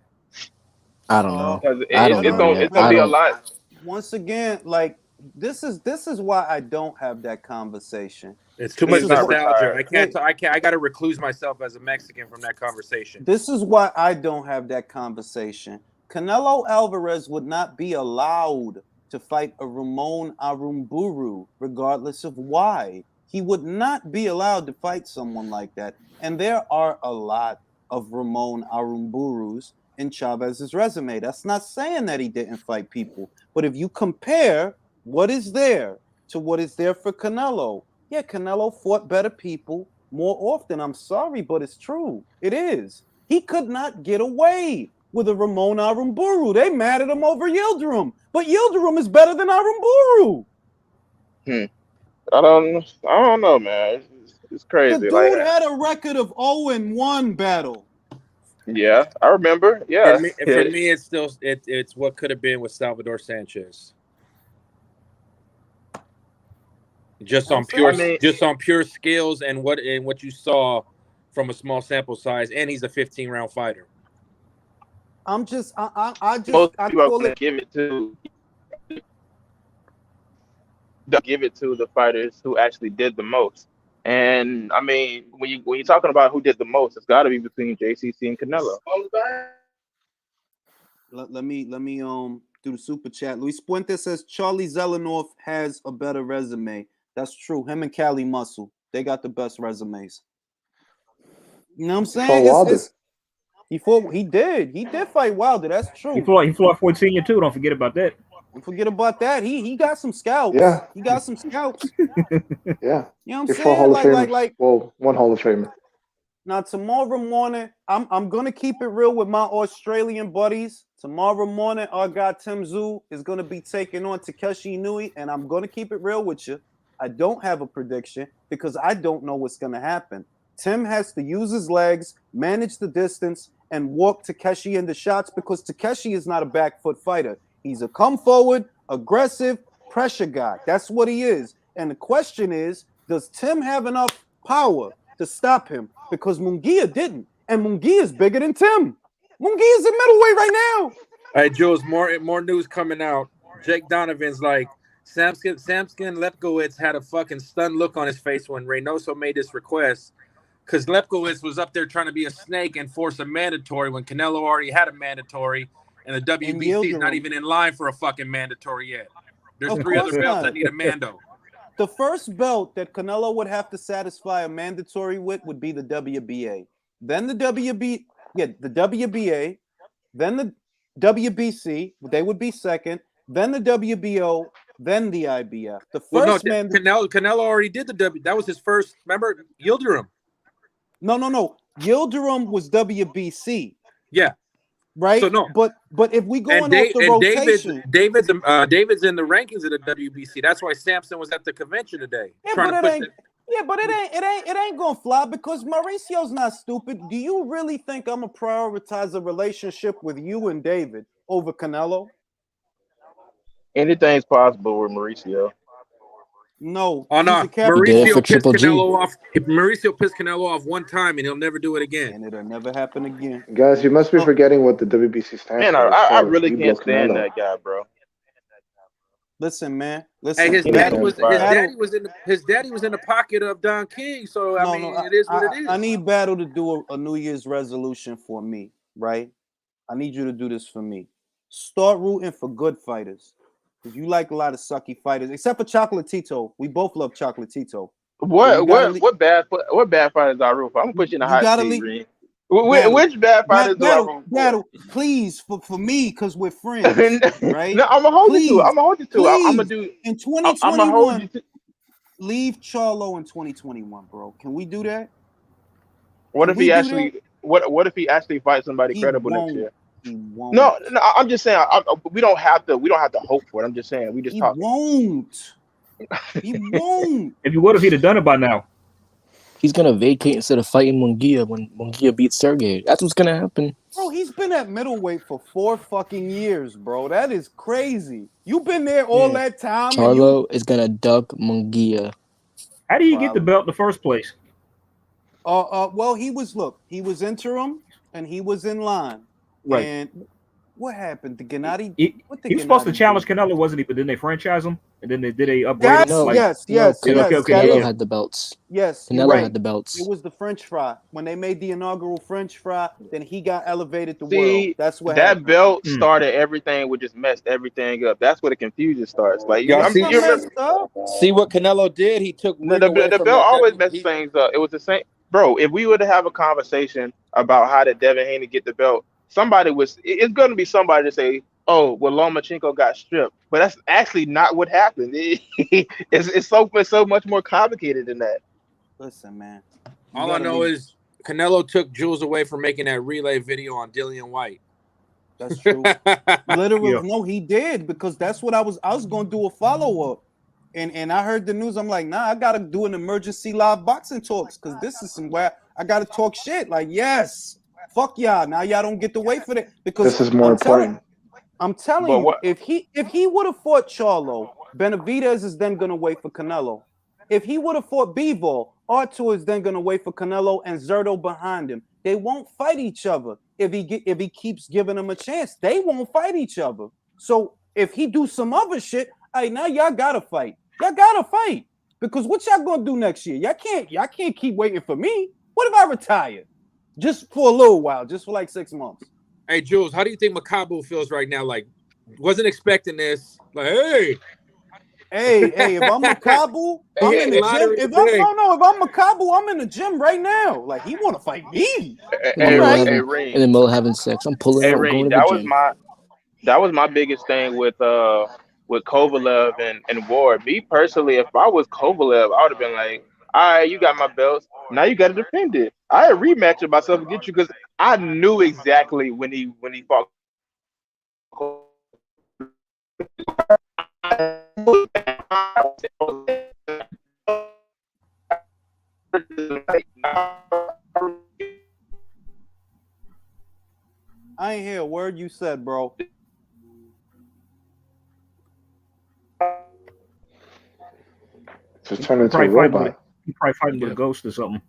S9: I don't know.
S7: It's gonna be a lot.
S1: Once again, like this is why I don't have that conversation.
S8: It's too much nostalgia. I got to recluse myself as a Mexican from that conversation.
S1: This is why I don't have that conversation. Canelo Alvarez would not be allowed to fight a Ramon Aramburu, regardless of why. He would not be allowed to fight someone like that. And there are a lot of Ramon Aramburus in Chavez's resume. That's not saying that he didn't fight people. But if you compare what is there to what is there for Canelo, yeah, Canelo fought better people more often. I'm sorry, but it's true. It is. He could not get away with a Ramon Aramburu. They mad at him over Yildirim. But Yildirim is better than Aramburu.
S7: I don't know, man. It's crazy.
S1: The dude had a record of 0-1 battle.
S7: Yeah, I remember. Yeah.
S8: For me, it's still it's what could have been with Salvador Sanchez. Just on pure skills and what you saw from a small sample size, and he's a 15-round fighter.
S1: I just
S7: give it to the fighters who actually did the most. And I mean, when you're talking about who did the most, it's got to be between JCC and Canelo.
S1: Let me do the super chat. Luis Puente says Charlie Zelenoff has a better resume. That's true. Him and Cali Muscle, they got the best resumes. You know what I'm saying? He did fight Wilder. That's true.
S3: He fought 14 too. Don't forget about that.
S1: Don't forget about that. He got some scouts.
S6: Yeah.
S1: He got some scouts.
S6: Yeah.
S1: You know what I'm saying? Like
S6: one Hall of Famer.
S1: Now tomorrow morning, I'm gonna keep it real with my Australian buddies. Tomorrow morning, our guy Tim Tszyu is gonna be taking on Takeshi Inoue, and I'm gonna keep it real with you. I don't have a prediction because I don't know what's gonna happen. Tim has to use his legs, manage the distance, and walk Takeshi into shots because Takeshi is not a back foot fighter. He's a come forward, aggressive, pressure guy. That's what he is. And the question is, does Tim have enough power to stop him? Because Munguia didn't. And Munguia is bigger than Tim. Munguia is in middleweight right now.
S8: All right, Jules, more news coming out. Jake Donovan's like, Samson Lepkowitz had a fucking stunned look on his face when Reynoso made this request because Lepkowitz was up there trying to be a snake and force a mandatory when Canelo already had a mandatory, and the WBC is not even in line for a fucking mandatory yet. There's 3 other belts that need a mando.
S1: The first belt that Canelo would have to satisfy a mandatory with would be the WBA. Then the WBA, then the WBC, they would be second, then the WBO, then the IBF. The first
S8: Canelo already did the W. That was his first. Remember Yildirim?
S1: No. Yildirim was WBC.
S8: Yeah.
S1: Right.
S8: So no.
S1: But if we go off the rotation,
S8: David's in the rankings of the WBC. That's why Samson was at the convention today.
S1: Yeah, but it ain't gonna fly because Mauricio's not stupid. Do you really think I'm gonna prioritize a relationship with you and David over Canelo?
S7: Anything's possible with Mauricio.
S1: No.
S8: Oh no. Mauricio pissed Canelo off one time and he'll never do it again.
S1: And it'll never happen again.
S6: Guys, you must be forgetting what the WBC stands for.
S7: Man, I really can't stand that guy, bro.
S1: Listen, man.
S8: Hey,
S1: Listen.
S8: his
S3: He
S8: daddy
S3: was
S8: was
S1: Battle.
S8: his daddy was in the pocket of Don King. So I mean,
S1: No.
S8: it is what it is.
S1: I need Battle to do a New Year's resolution for me, right? I need you to do this for me. Start rooting for good fighters. Because you like a lot of sucky fighters, except for Chocolatito. We both love Chocolatito. But you gotta
S7: What bad fighters I root for? I'm gonna put you in a
S1: you
S7: hot
S1: gotta
S7: seat,
S1: leave.
S7: Reed.
S1: Battle.
S7: Which bad fighters do I root for?
S1: Battle, please, for me, because we're friends, right?
S7: No, I'm gonna hold you to it.
S1: Please,
S7: I'm gonna hold you to it. I'm gonna
S1: please,
S7: do.
S1: in
S7: I'm gonna hold you
S1: 2021,
S7: to.
S1: leave Charlo in 2021, bro. Can we do that?
S7: What
S1: Can
S7: if
S1: we
S7: he
S1: do that?
S7: actually? What if he actually fights somebody
S1: He
S7: credible next
S1: won't.
S7: year?
S1: He won't.
S7: No. I'm just saying. We don't have to. We don't have to hope for it. I'm just saying. We just
S1: He
S7: talking.
S1: won't. He won't.
S3: If you would have, he'd have done it by now.
S4: He's gonna vacate instead of fighting Munguia when Munguia beats Sergey. That's what's gonna happen.
S1: Bro, he's been at middleweight for 4 fucking years, bro. That is crazy. You've been there all that time, and you
S4: Charlo is gonna duck Munguia.
S3: How did he get the belt in the first place?
S1: well, he was interim and he was in line.
S3: Right.
S1: And what happened? The Gennady?
S3: He was supposed to challenge Canelo, wasn't he? But then they franchised him, and then they upgrade him.
S1: Yes.
S4: Canelo had the belts.
S1: Yes,
S4: Canelo
S1: you're right.
S4: had the belts.
S1: It was the French fry. When they made the inaugural French fry, then he got elevated to
S7: See,
S1: world. That's what
S7: that
S1: happened.
S7: belt started everything. Would just messed everything up. That's where the confusion starts. Like
S8: Y'all
S1: It's
S8: see,
S1: not
S7: you remember,
S1: messed up.
S8: see what Canelo did? He took Reed
S7: the
S8: away from
S7: belt
S8: that
S7: always
S8: W-
S7: messes
S8: he-
S7: things up. It was the same, bro. If we were to have a conversation about how did Devin Haney get the belt, it's going to be somebody to say, "Oh, well, Lomachenko got stripped," but that's actually not what happened. It's so much more complicated than that.
S1: Listen, man.
S8: all I know is Canelo took Jules away from making that relay video on Dillian White.
S1: That's true. Literally, no, he did, because that's what I was going to do a follow-up. And I heard the news. I'm like, nah, I got to do an emergency live boxing talks, because this is somewhere I got to talk shit. Like, yes, fuck y'all. Now y'all don't get to wait for that, because
S6: This is more important.
S1: I'm telling you, if he would have fought Charlo, Benavidez is then going to wait for Canelo. If he would have fought Bivol, Artur is then going to wait for Canelo and Zerto behind him. They won't fight each other if he keeps giving them a chance. They won't fight each other. So if he do some other shit, hey, now y'all gotta fight. Y'all gotta fight, because what y'all gonna do next year? Y'all can't keep waiting for me. What if I retire just for a little while, just for like 6 months?
S8: Hey, Jules, how do you think Makabu feels right now? Like, wasn't expecting this. Like, hey,
S1: if I'm Makabu, I'm in the gym. If I'm Makabu, I'm in the gym right now. Like, he want to fight me.
S4: In the middle of having sex, I'm pulling out, going to the gym.
S7: That was my biggest thing with Kovalev and Ward. Me personally, if I was Kovalev, I would have been like, all right, you got my belts. Now you got to defend it. I had rematch it myself against you, because I knew exactly when he fought.
S1: I ain't hear a word you said, bro.
S6: Just turn into a robot.
S3: He's probably fighting with a ghost or something.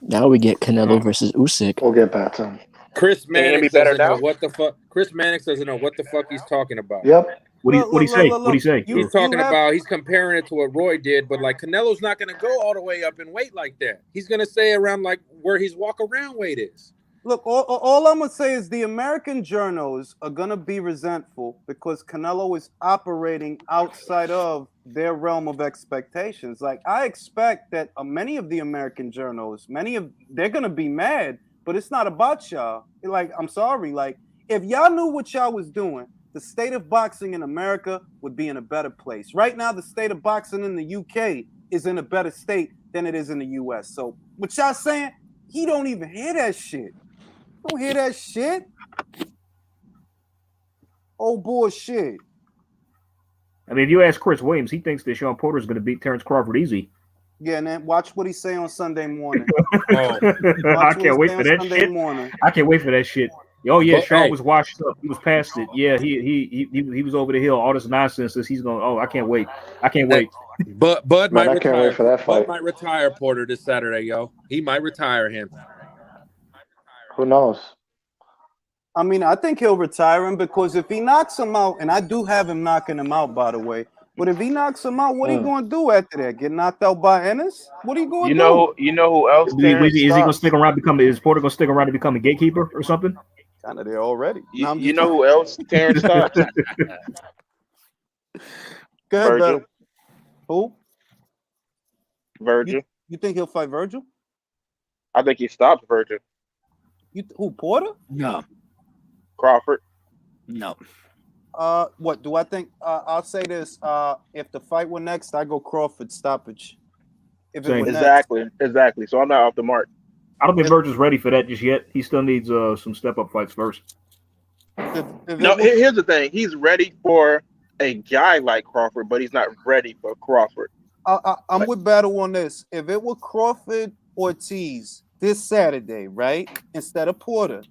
S4: Now we get Canelo versus Usyk.
S6: We'll get back to him.
S8: Chris
S7: Can he be
S8: Mannix
S7: better
S8: doesn't know
S7: now?
S8: what the fuck. Chris Mannix doesn't know what the fuck he's talking about.
S6: Yep.
S3: What do you say? What do you say?
S8: He's talking about, he's comparing it to what Roy did, but like Canelo's not going to go all the way up in weight like that. He's going to stay around like where his walk around weight is.
S1: Look, all I'm going to say is the American journals are going to be resentful because Canelo is operating outside of their realm of expectations. Like, I expect that many of the American journals, they're going to be mad, but it's not about y'all. Like, I'm sorry. Like, if y'all knew what y'all was doing, the state of boxing in America would be in a better place. Right now, the state of boxing in the UK is in a better state than it is in the US. So what y'all saying, he don't even hear that shit. Don't hear that shit. Oh, bullshit.
S3: I mean, if you ask Chris Williams, he thinks that Sean Porter is going to beat Terrence Crawford easy.
S1: Yeah, man. Watch what he say on Sunday morning.
S3: I can't wait for that shit. I can't wait for that shit. Oh yeah, Sean was washed up. He was past it. Yeah, he was over the hill. All this nonsense that he's going. Oh, I can't wait. I can't wait.
S8: Bud might retire.
S6: Can't wait for that fight.
S8: Bud might retire Porter this Saturday, yo. He might retire him.
S6: Who knows?
S1: I mean, I think he'll retire him because if he knocks him out, and I do have him knocking him out, by the way. But if he knocks him out, what are you going to do after that? Get knocked out by Ennis? What are you going to do?
S7: You know who else?
S3: Is he going to stick around? Is Porter going to stick around to become a gatekeeper or something?
S1: Kind of there already.
S7: You know who else? Terrence Stocks.
S1: Go ahead,
S7: Virgil.
S1: Who?
S7: Virgil.
S1: You think he'll fight Virgil?
S7: I think he stops Virgil.
S1: Who? Porter?
S5: No.
S7: Crawford.
S5: No.
S1: What do I think? I'll say this. If the fight were next, I go Crawford stoppage. If it were
S7: Exactly. So I'm not off the mark.
S3: I don't think Virgil's ready for that just yet. He still needs some step-up fights first.
S7: Here's the thing. He's ready for a guy like Crawford, but he's not ready for Crawford.
S1: I'm with Battle on this. If it were Crawford Ortiz this Saturday, right, instead of Porter,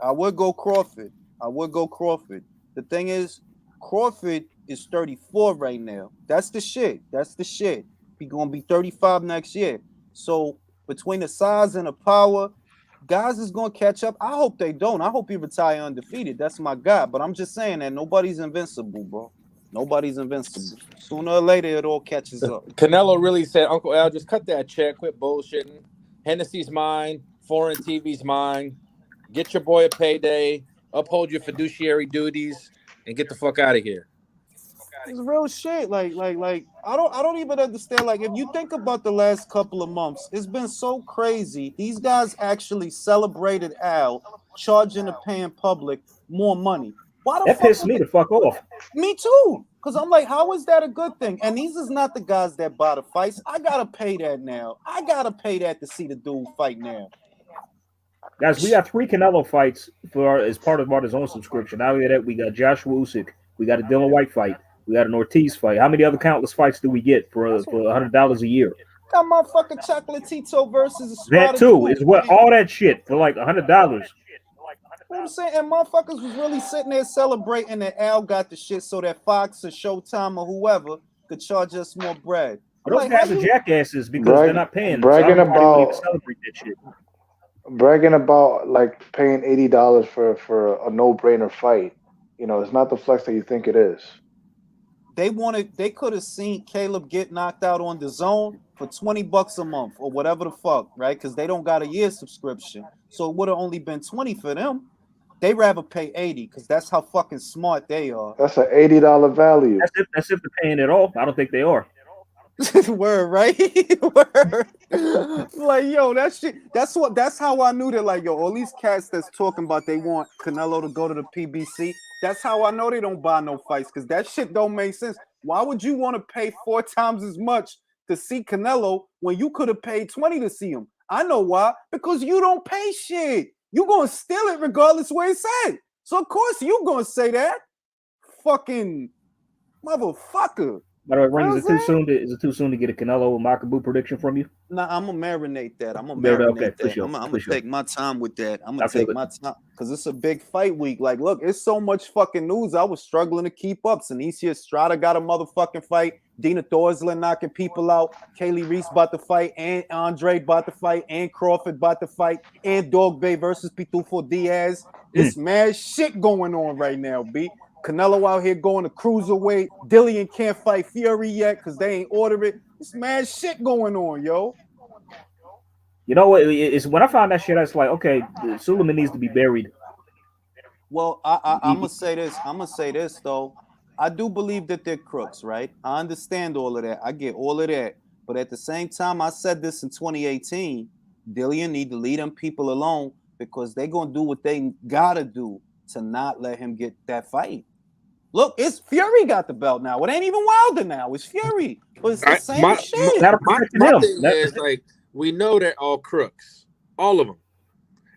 S1: I would go Crawford. The thing is, Crawford is 34 right now. That's the shit. He's going to be 35 next year. So between the size and the power, guys is going to catch up. I hope they don't. I hope he retire undefeated. That's my guy. But I'm just saying that nobody's invincible, bro. Nobody's invincible. Sooner or later, it all catches up.
S8: Canelo really said, Uncle Al, just cut that check. Quit bullshitting. Hennessy's mine. Foreign TV's mine. Get your boy a payday. Uphold your fiduciary duties and get the fuck out of here.
S1: It's real shit. Like I don't even understand. Like, if you think about the last couple of months, it's been so crazy. These guys actually celebrated Al charging the paying public more money. Why the
S3: that
S1: fuck
S3: pissed me the fuck off?
S1: Me too. Because I'm like, how is that a good thing? And these is not the guys that buy the fights. I gotta pay that now. I gotta pay that to see the dude fight now.
S3: Guys, we got 3 Canelo fights as part of our own subscription. Now we got Joshua Usyk, we got a Dylan White fight, we got an Ortiz fight. How many other countless fights do we get for $100 a year?
S1: Got motherfucking Chocolatito versus
S3: that too is what all that shit for like $100.
S1: You know what I'm saying? And motherfuckers was really sitting there celebrating that Al got the shit so that Fox or Showtime or whoever could charge us more bread.
S3: But those guys are jackasses because they're not paying. Bragging
S6: about like paying $80 for a no-brainer fight. You know, it's not the flex that you think it is.
S1: They could have seen Caleb get knocked out on the zone for $20 a month or whatever the fuck, right? Because they don't got a year subscription. So it would have only been $20 for them. They rather pay $80 because that's how fucking smart they are.
S6: That's an $80 value.
S3: That's if they're paying it all. I don't think they are.
S1: Word, right? Word. Like, yo, that shit. That's how I knew that. Like, yo, all these cats that's talking about they want Canelo to go to the PBC. That's how I know they don't buy no fights because that shit don't make sense. Why would you want to pay 4 times as much to see Canelo when you could have paid $20 to see him? I know why. Because you don't pay shit. You gonna steal it regardless where it's at. So of course you gonna say that. Fucking motherfucker.
S3: By the way, Ring, is it too soon to get a Canelo Makabu prediction from you?
S1: Nah, I'm gonna marinate that. I'm gonna take my time with that. I'm gonna take my time because it's a big fight week. Like, look, it's so much fucking news. I was struggling to keep up. Sinicia Estrada got a motherfucking fight. Dina Thorslin knocking people out. Kaylee Reese about to fight, and Andre about to fight, and Crawford about to fight, and Dog Bay versus Pitufo Diaz. It's mad shit going on right now, B. Canelo out here going to cruiserweight. Dillian can't fight Fury yet because they ain't ordered it. It's mad shit going on, yo.
S3: You know what? It's when I found that shit, I was like, okay, Suleiman needs to be buried.
S1: Well, I'm gonna say this. Though. I do believe that they're crooks, right? I understand all of that. I get all of that. But at the same time, I said this in 2018. Dillian need to leave them people alone because they're gonna do what they gotta do to not let him get that fight. Look, it's Fury got the belt now. It ain't even Wilder now. It's Fury. But it's the same shit.
S8: My thing is, like, we know they're all crooks. All of them.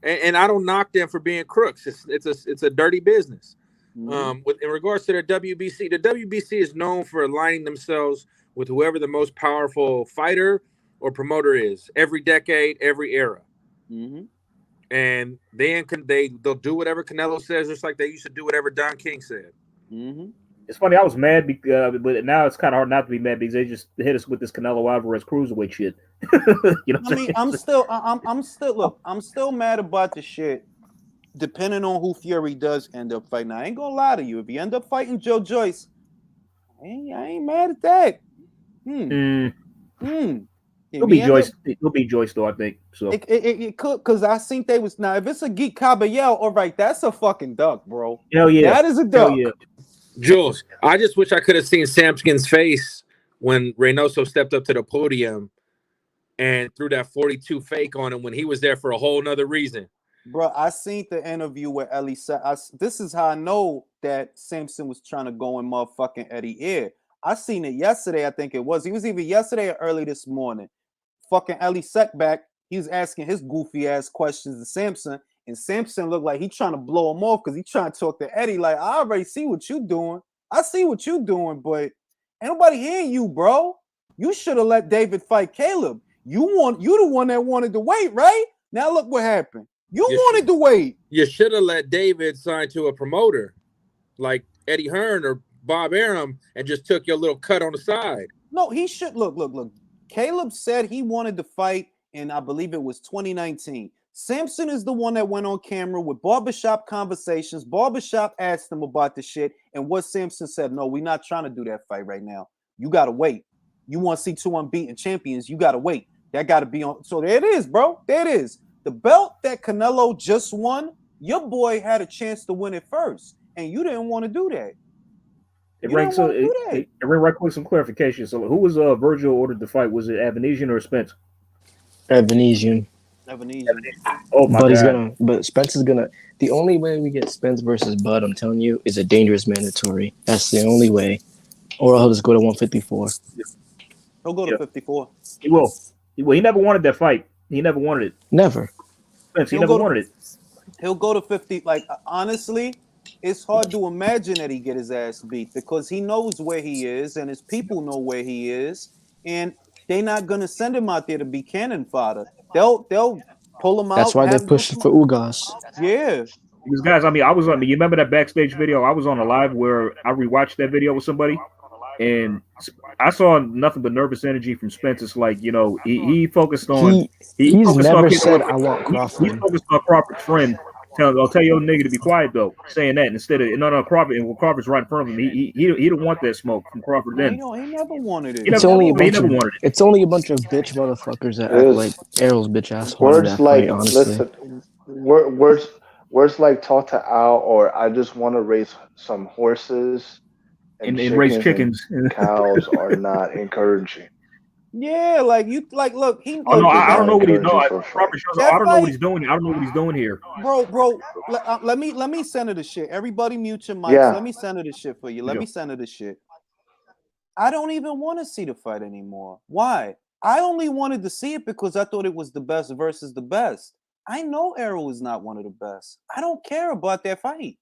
S8: And I don't knock them for being crooks. It's a dirty business. In regards to their WBC, the WBC is known for aligning themselves with whoever the most powerful fighter or promoter is. Every decade, every era. And then they'll do whatever Canelo says, just like they used to do whatever Don King said.
S3: It's funny. I was mad, but now it's kind of hard not to be mad because they just hit us with this Canelo Alvarez cruiserweight shit. You know,
S1: I'm still mad about the shit depending on who Fury does end up fighting. I ain't gonna lie to you. If he end up fighting Joe Joyce, I ain't mad at that.
S3: It'll be Joyce. It'll be Joyce, though. I think so.
S1: It could, because I think they was now. If it's a Geek Caballero, all right, that's a fucking duck, bro.
S3: Hell yeah,
S1: that is a duck.
S3: Hell yeah.
S8: Jules, I just wish I could have seen Samskin's face when Reynoso stepped up to the podium and threw that 42 fake on him when he was there for a whole nother reason.
S1: Bro, I seen the interview where Ellie said, this is how I know that Samson was trying to go in motherfucking Eddie ear. I seen it yesterday, I think it was. He was either yesterday or early this morning. Fucking Ellie Seckback, he was asking his goofy ass questions to Samson, and Samson looked like he trying to blow him off because he trying to talk to Eddie like, I already see what you doing. I see what you doing, but ain't nobody hearing you, bro. You should have let David fight Caleb. You the one that wanted to wait, right? Now look what happened. You wanted to wait.
S8: You should have let David sign to a promoter like Eddie Hearn or Bob Arum and just took your little cut on the side.
S1: No, he should look. Caleb said he wanted to fight in, I believe it was 2019. Samson is the one that went on camera with barbershop conversations. Barbershop asked him about the shit, and what Samson said, no, we're not trying to do that fight right now. You gotta wait. You want to see two unbeaten champions, you gotta wait. That gotta be on. So there it is, bro. There it is. The belt that Canelo just won, your boy had a chance to win it first, and you didn't want to do that.
S3: Right quick, some clarification. So, who was Virgil ordered to fight? Was it Avanesian or Spence?
S4: Avanesian.
S3: Oh my God!
S4: But Spence is gonna. The only way we get Spence versus Bud, I'm telling you, is a dangerous mandatory. That's the only way. Or he'll just go to 154.
S1: He'll go to 54.
S3: He will. He never wanted that fight. He never wanted it.
S4: Never.
S3: Spence, he never wanted it.
S1: He'll go to 50. Like, honestly, it's hard to imagine that he get his ass beat because he knows where he is and his people know where he is, and they're not gonna send him out there to be cannon fodder. They'll pull him out.
S4: That's why they're pushing for Ugas.
S1: Yeah.
S3: Because guys, I was on. You remember that backstage video? I was on a live where I rewatched that video with somebody, and I saw nothing but nervous energy from Spence. It's like, he focused on.
S4: He's never said I want Crawford.
S3: He's focused on Crawford's friend. I'll tell your nigga to be quiet though. Saying that instead of no Crawford, and Crawford's right in front of him. He didn't want that smoke from Crawford. Then
S1: he never wanted it.
S4: It's only a bunch of bitch motherfuckers that act like Errol's bitch ass.
S6: Words like
S4: honestly.
S6: Listen, words like talk to Al or I just want to raise some horses
S3: and raise chickens
S6: and cows are not encouraging.
S1: Yeah, look, he.
S3: Oh no, I don't know what he's doing. I don't know what he's doing. I don't know what he's doing here,
S1: bro. Let me send her the shit. Everybody mute your mics.
S6: Yeah.
S1: Let me send her the shit for you. Let me send her the shit. I don't even want to see the fight anymore. Why? I only wanted to see it because I thought it was the best versus the best. I know Errol is not one of the best. I don't care about that fight.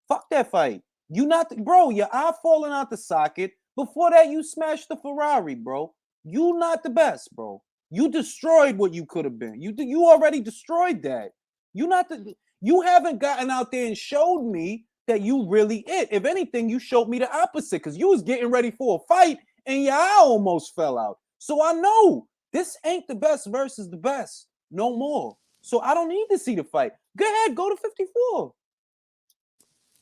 S1: Fuck that fight. You not, bro. Your eye falling out the socket. Before that, you smashed the Ferrari, bro. You not the best, bro. You destroyed what you could have been. You already destroyed that. You haven't gotten out there and showed me that you really it. If anything, you showed me the opposite because you was getting ready for a fight and your eye almost fell out. So I know this ain't the best versus the best no more. So I don't need to see the fight. Go ahead, go to 54.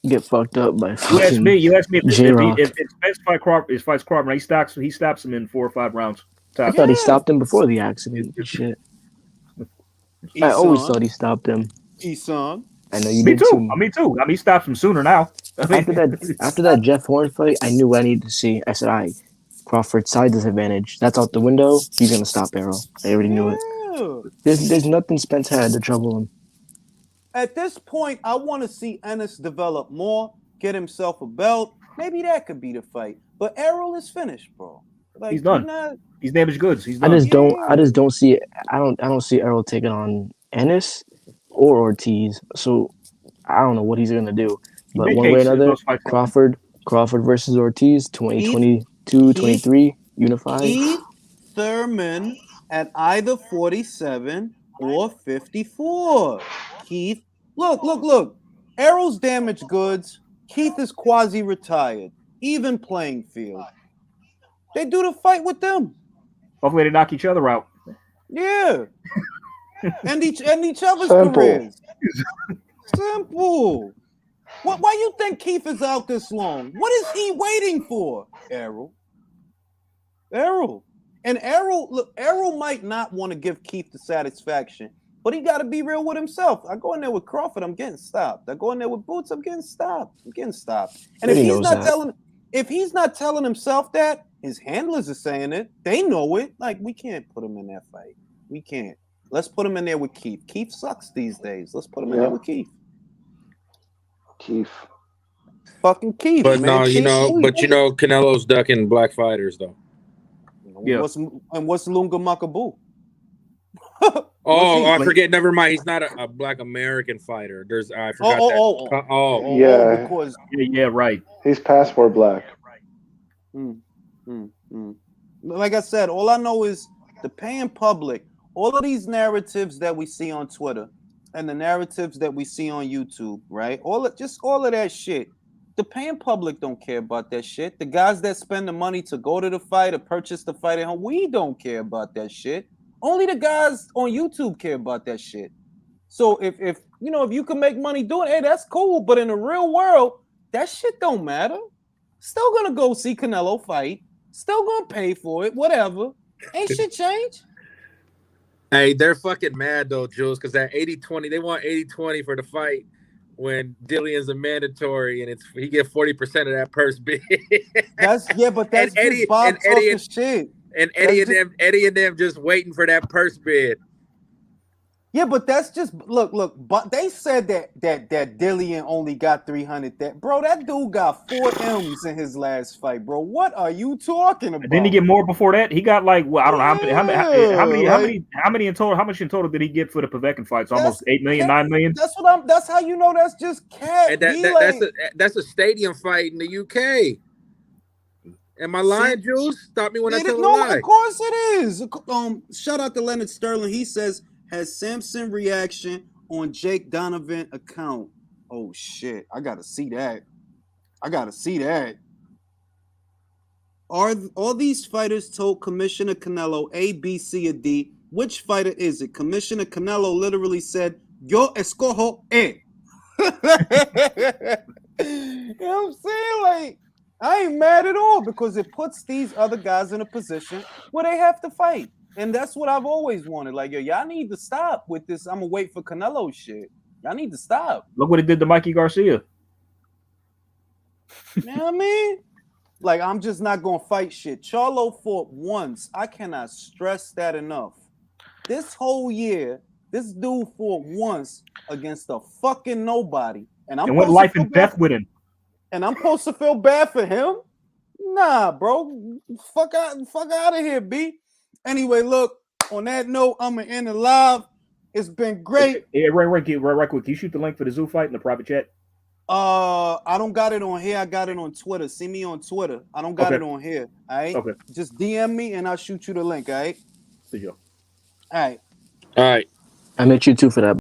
S4: Get fucked up by
S3: You asked me if Spence fights Crawford, he stops him in 4 or 5 rounds.
S4: I thought he stopped him before the accident. Shit. I always thought he stopped him.
S1: Eson.
S4: I know you
S3: me
S4: did
S3: too. Me too. He stops him sooner now.
S4: After that Jeff Horn fight, I knew what I needed to see. I said, Crawford's side disadvantage. That's out the window. He's gonna stop Errol. I already knew it. There's nothing Spence had to trouble him.
S1: At this point, I want to see Ennis develop more, get himself a belt. Maybe that could be the fight. But Errol is finished, bro. Like,
S3: he's done. He's damaged goods. He's done.
S4: I just don't see it. I don't see Errol taking on Ennis or Ortiz. So I don't know what he's gonna do. But one way or another, Crawford versus Ortiz, 2022, 23, unified.
S1: Keith Thurman at either 47 or 54. Keith, look. Errol's damaged goods. Keith is quasi-retired. Even playing field. They do the fight with them.
S3: Hopefully they knock each other out.
S1: Yeah. and each other's careers. simple. Why you think Keith is out this long? What is he waiting for, Errol? And Errol might not want to give Keith the satisfaction, but he got to be real with himself. I go in there with Crawford, I'm getting stopped. I go in there with Boots, I'm getting stopped. And if he's not telling himself that, his handlers are saying it. They know it. Like, we can't put him in that fight. We can't. Let's put him in there with Keith. Keith sucks these days. Let's put him in there with Keith. Fucking Keith.
S8: But
S1: man.
S8: Canelo's ducking black fighters though.
S3: Yeah.
S1: What's Lunga Makabu?
S8: I forget. Never mind. He's not a black American fighter. I forgot that.
S1: Because
S3: right.
S6: He's passport black.
S1: Like I said, all I know is the paying public. All of these narratives that we see on Twitter and the narratives that we see on YouTube, right? All of that shit. The paying public don't care about that shit. The guys that spend the money to go to the fight or purchase the fight at home, we don't care about that shit. Only the guys on YouTube care about that shit. So if you can make money doing it, hey, that's cool. But in the real world, that shit don't matter. Still gonna go see Canelo fight. Still gonna pay for it. Whatever. Ain't shit change.
S8: Hey, they're fucking mad though, Jules, because that 80-20, they want 80-20 for the fight when Dillion's a mandatory and he get 40% of that purse bid.
S1: That's just Bob talking shit.
S8: And Eddie and them just waiting for that purse bid.
S1: Yeah, but that's just look. But they said that Dillian only got 300. That dude got 4 M's in his last fight, bro. What are you talking about?
S3: Didn't he get more before that? He got I don't know how many in total. How much in total did he get for the Povetkin fights? Almost 8 million, 9 million.
S1: That's how you know that's just cat.
S8: And that's a stadium fight in the UK. Am I lying, Jules? Stop me when I tell a lie.
S1: Of course it is. Shout out to Leonard Sterling. He says, has Samson reaction on Jake Donovan account? Oh shit! I gotta see that. Are all these fighters told Commissioner Canelo A, B, C, or D? Which fighter is it? Commissioner Canelo literally said, "Yo escojo E." You know what I'm saying? Like, I ain't mad at all because it puts these other guys in a position where they have to fight. And that's what I've always wanted. Like, yo, y'all need to stop with this. I'm going to wait for Canelo shit. Y'all need to stop.
S3: Look what it did to Mikey Garcia.
S1: You know what I mean? Like, I'm just not going to fight shit. Charlo fought once. I cannot stress that enough. This whole year, this dude fought once against a fucking nobody. And
S3: went life and death with him.
S1: And I'm supposed to feel bad for him? Nah, bro. Fuck out of here, B. Anyway, look, on that note, I'm going to end it live. It's been great.
S3: Yeah, right quick. Can you shoot the link for the Zoo fight in the private chat?
S1: I don't got it on here. I got it on Twitter. See me on Twitter. I don't got it on here. All right?
S3: Okay.
S1: Just DM me and I'll shoot you the link, all right?
S3: See you.
S1: All right.
S8: All right.
S4: I met you too for that.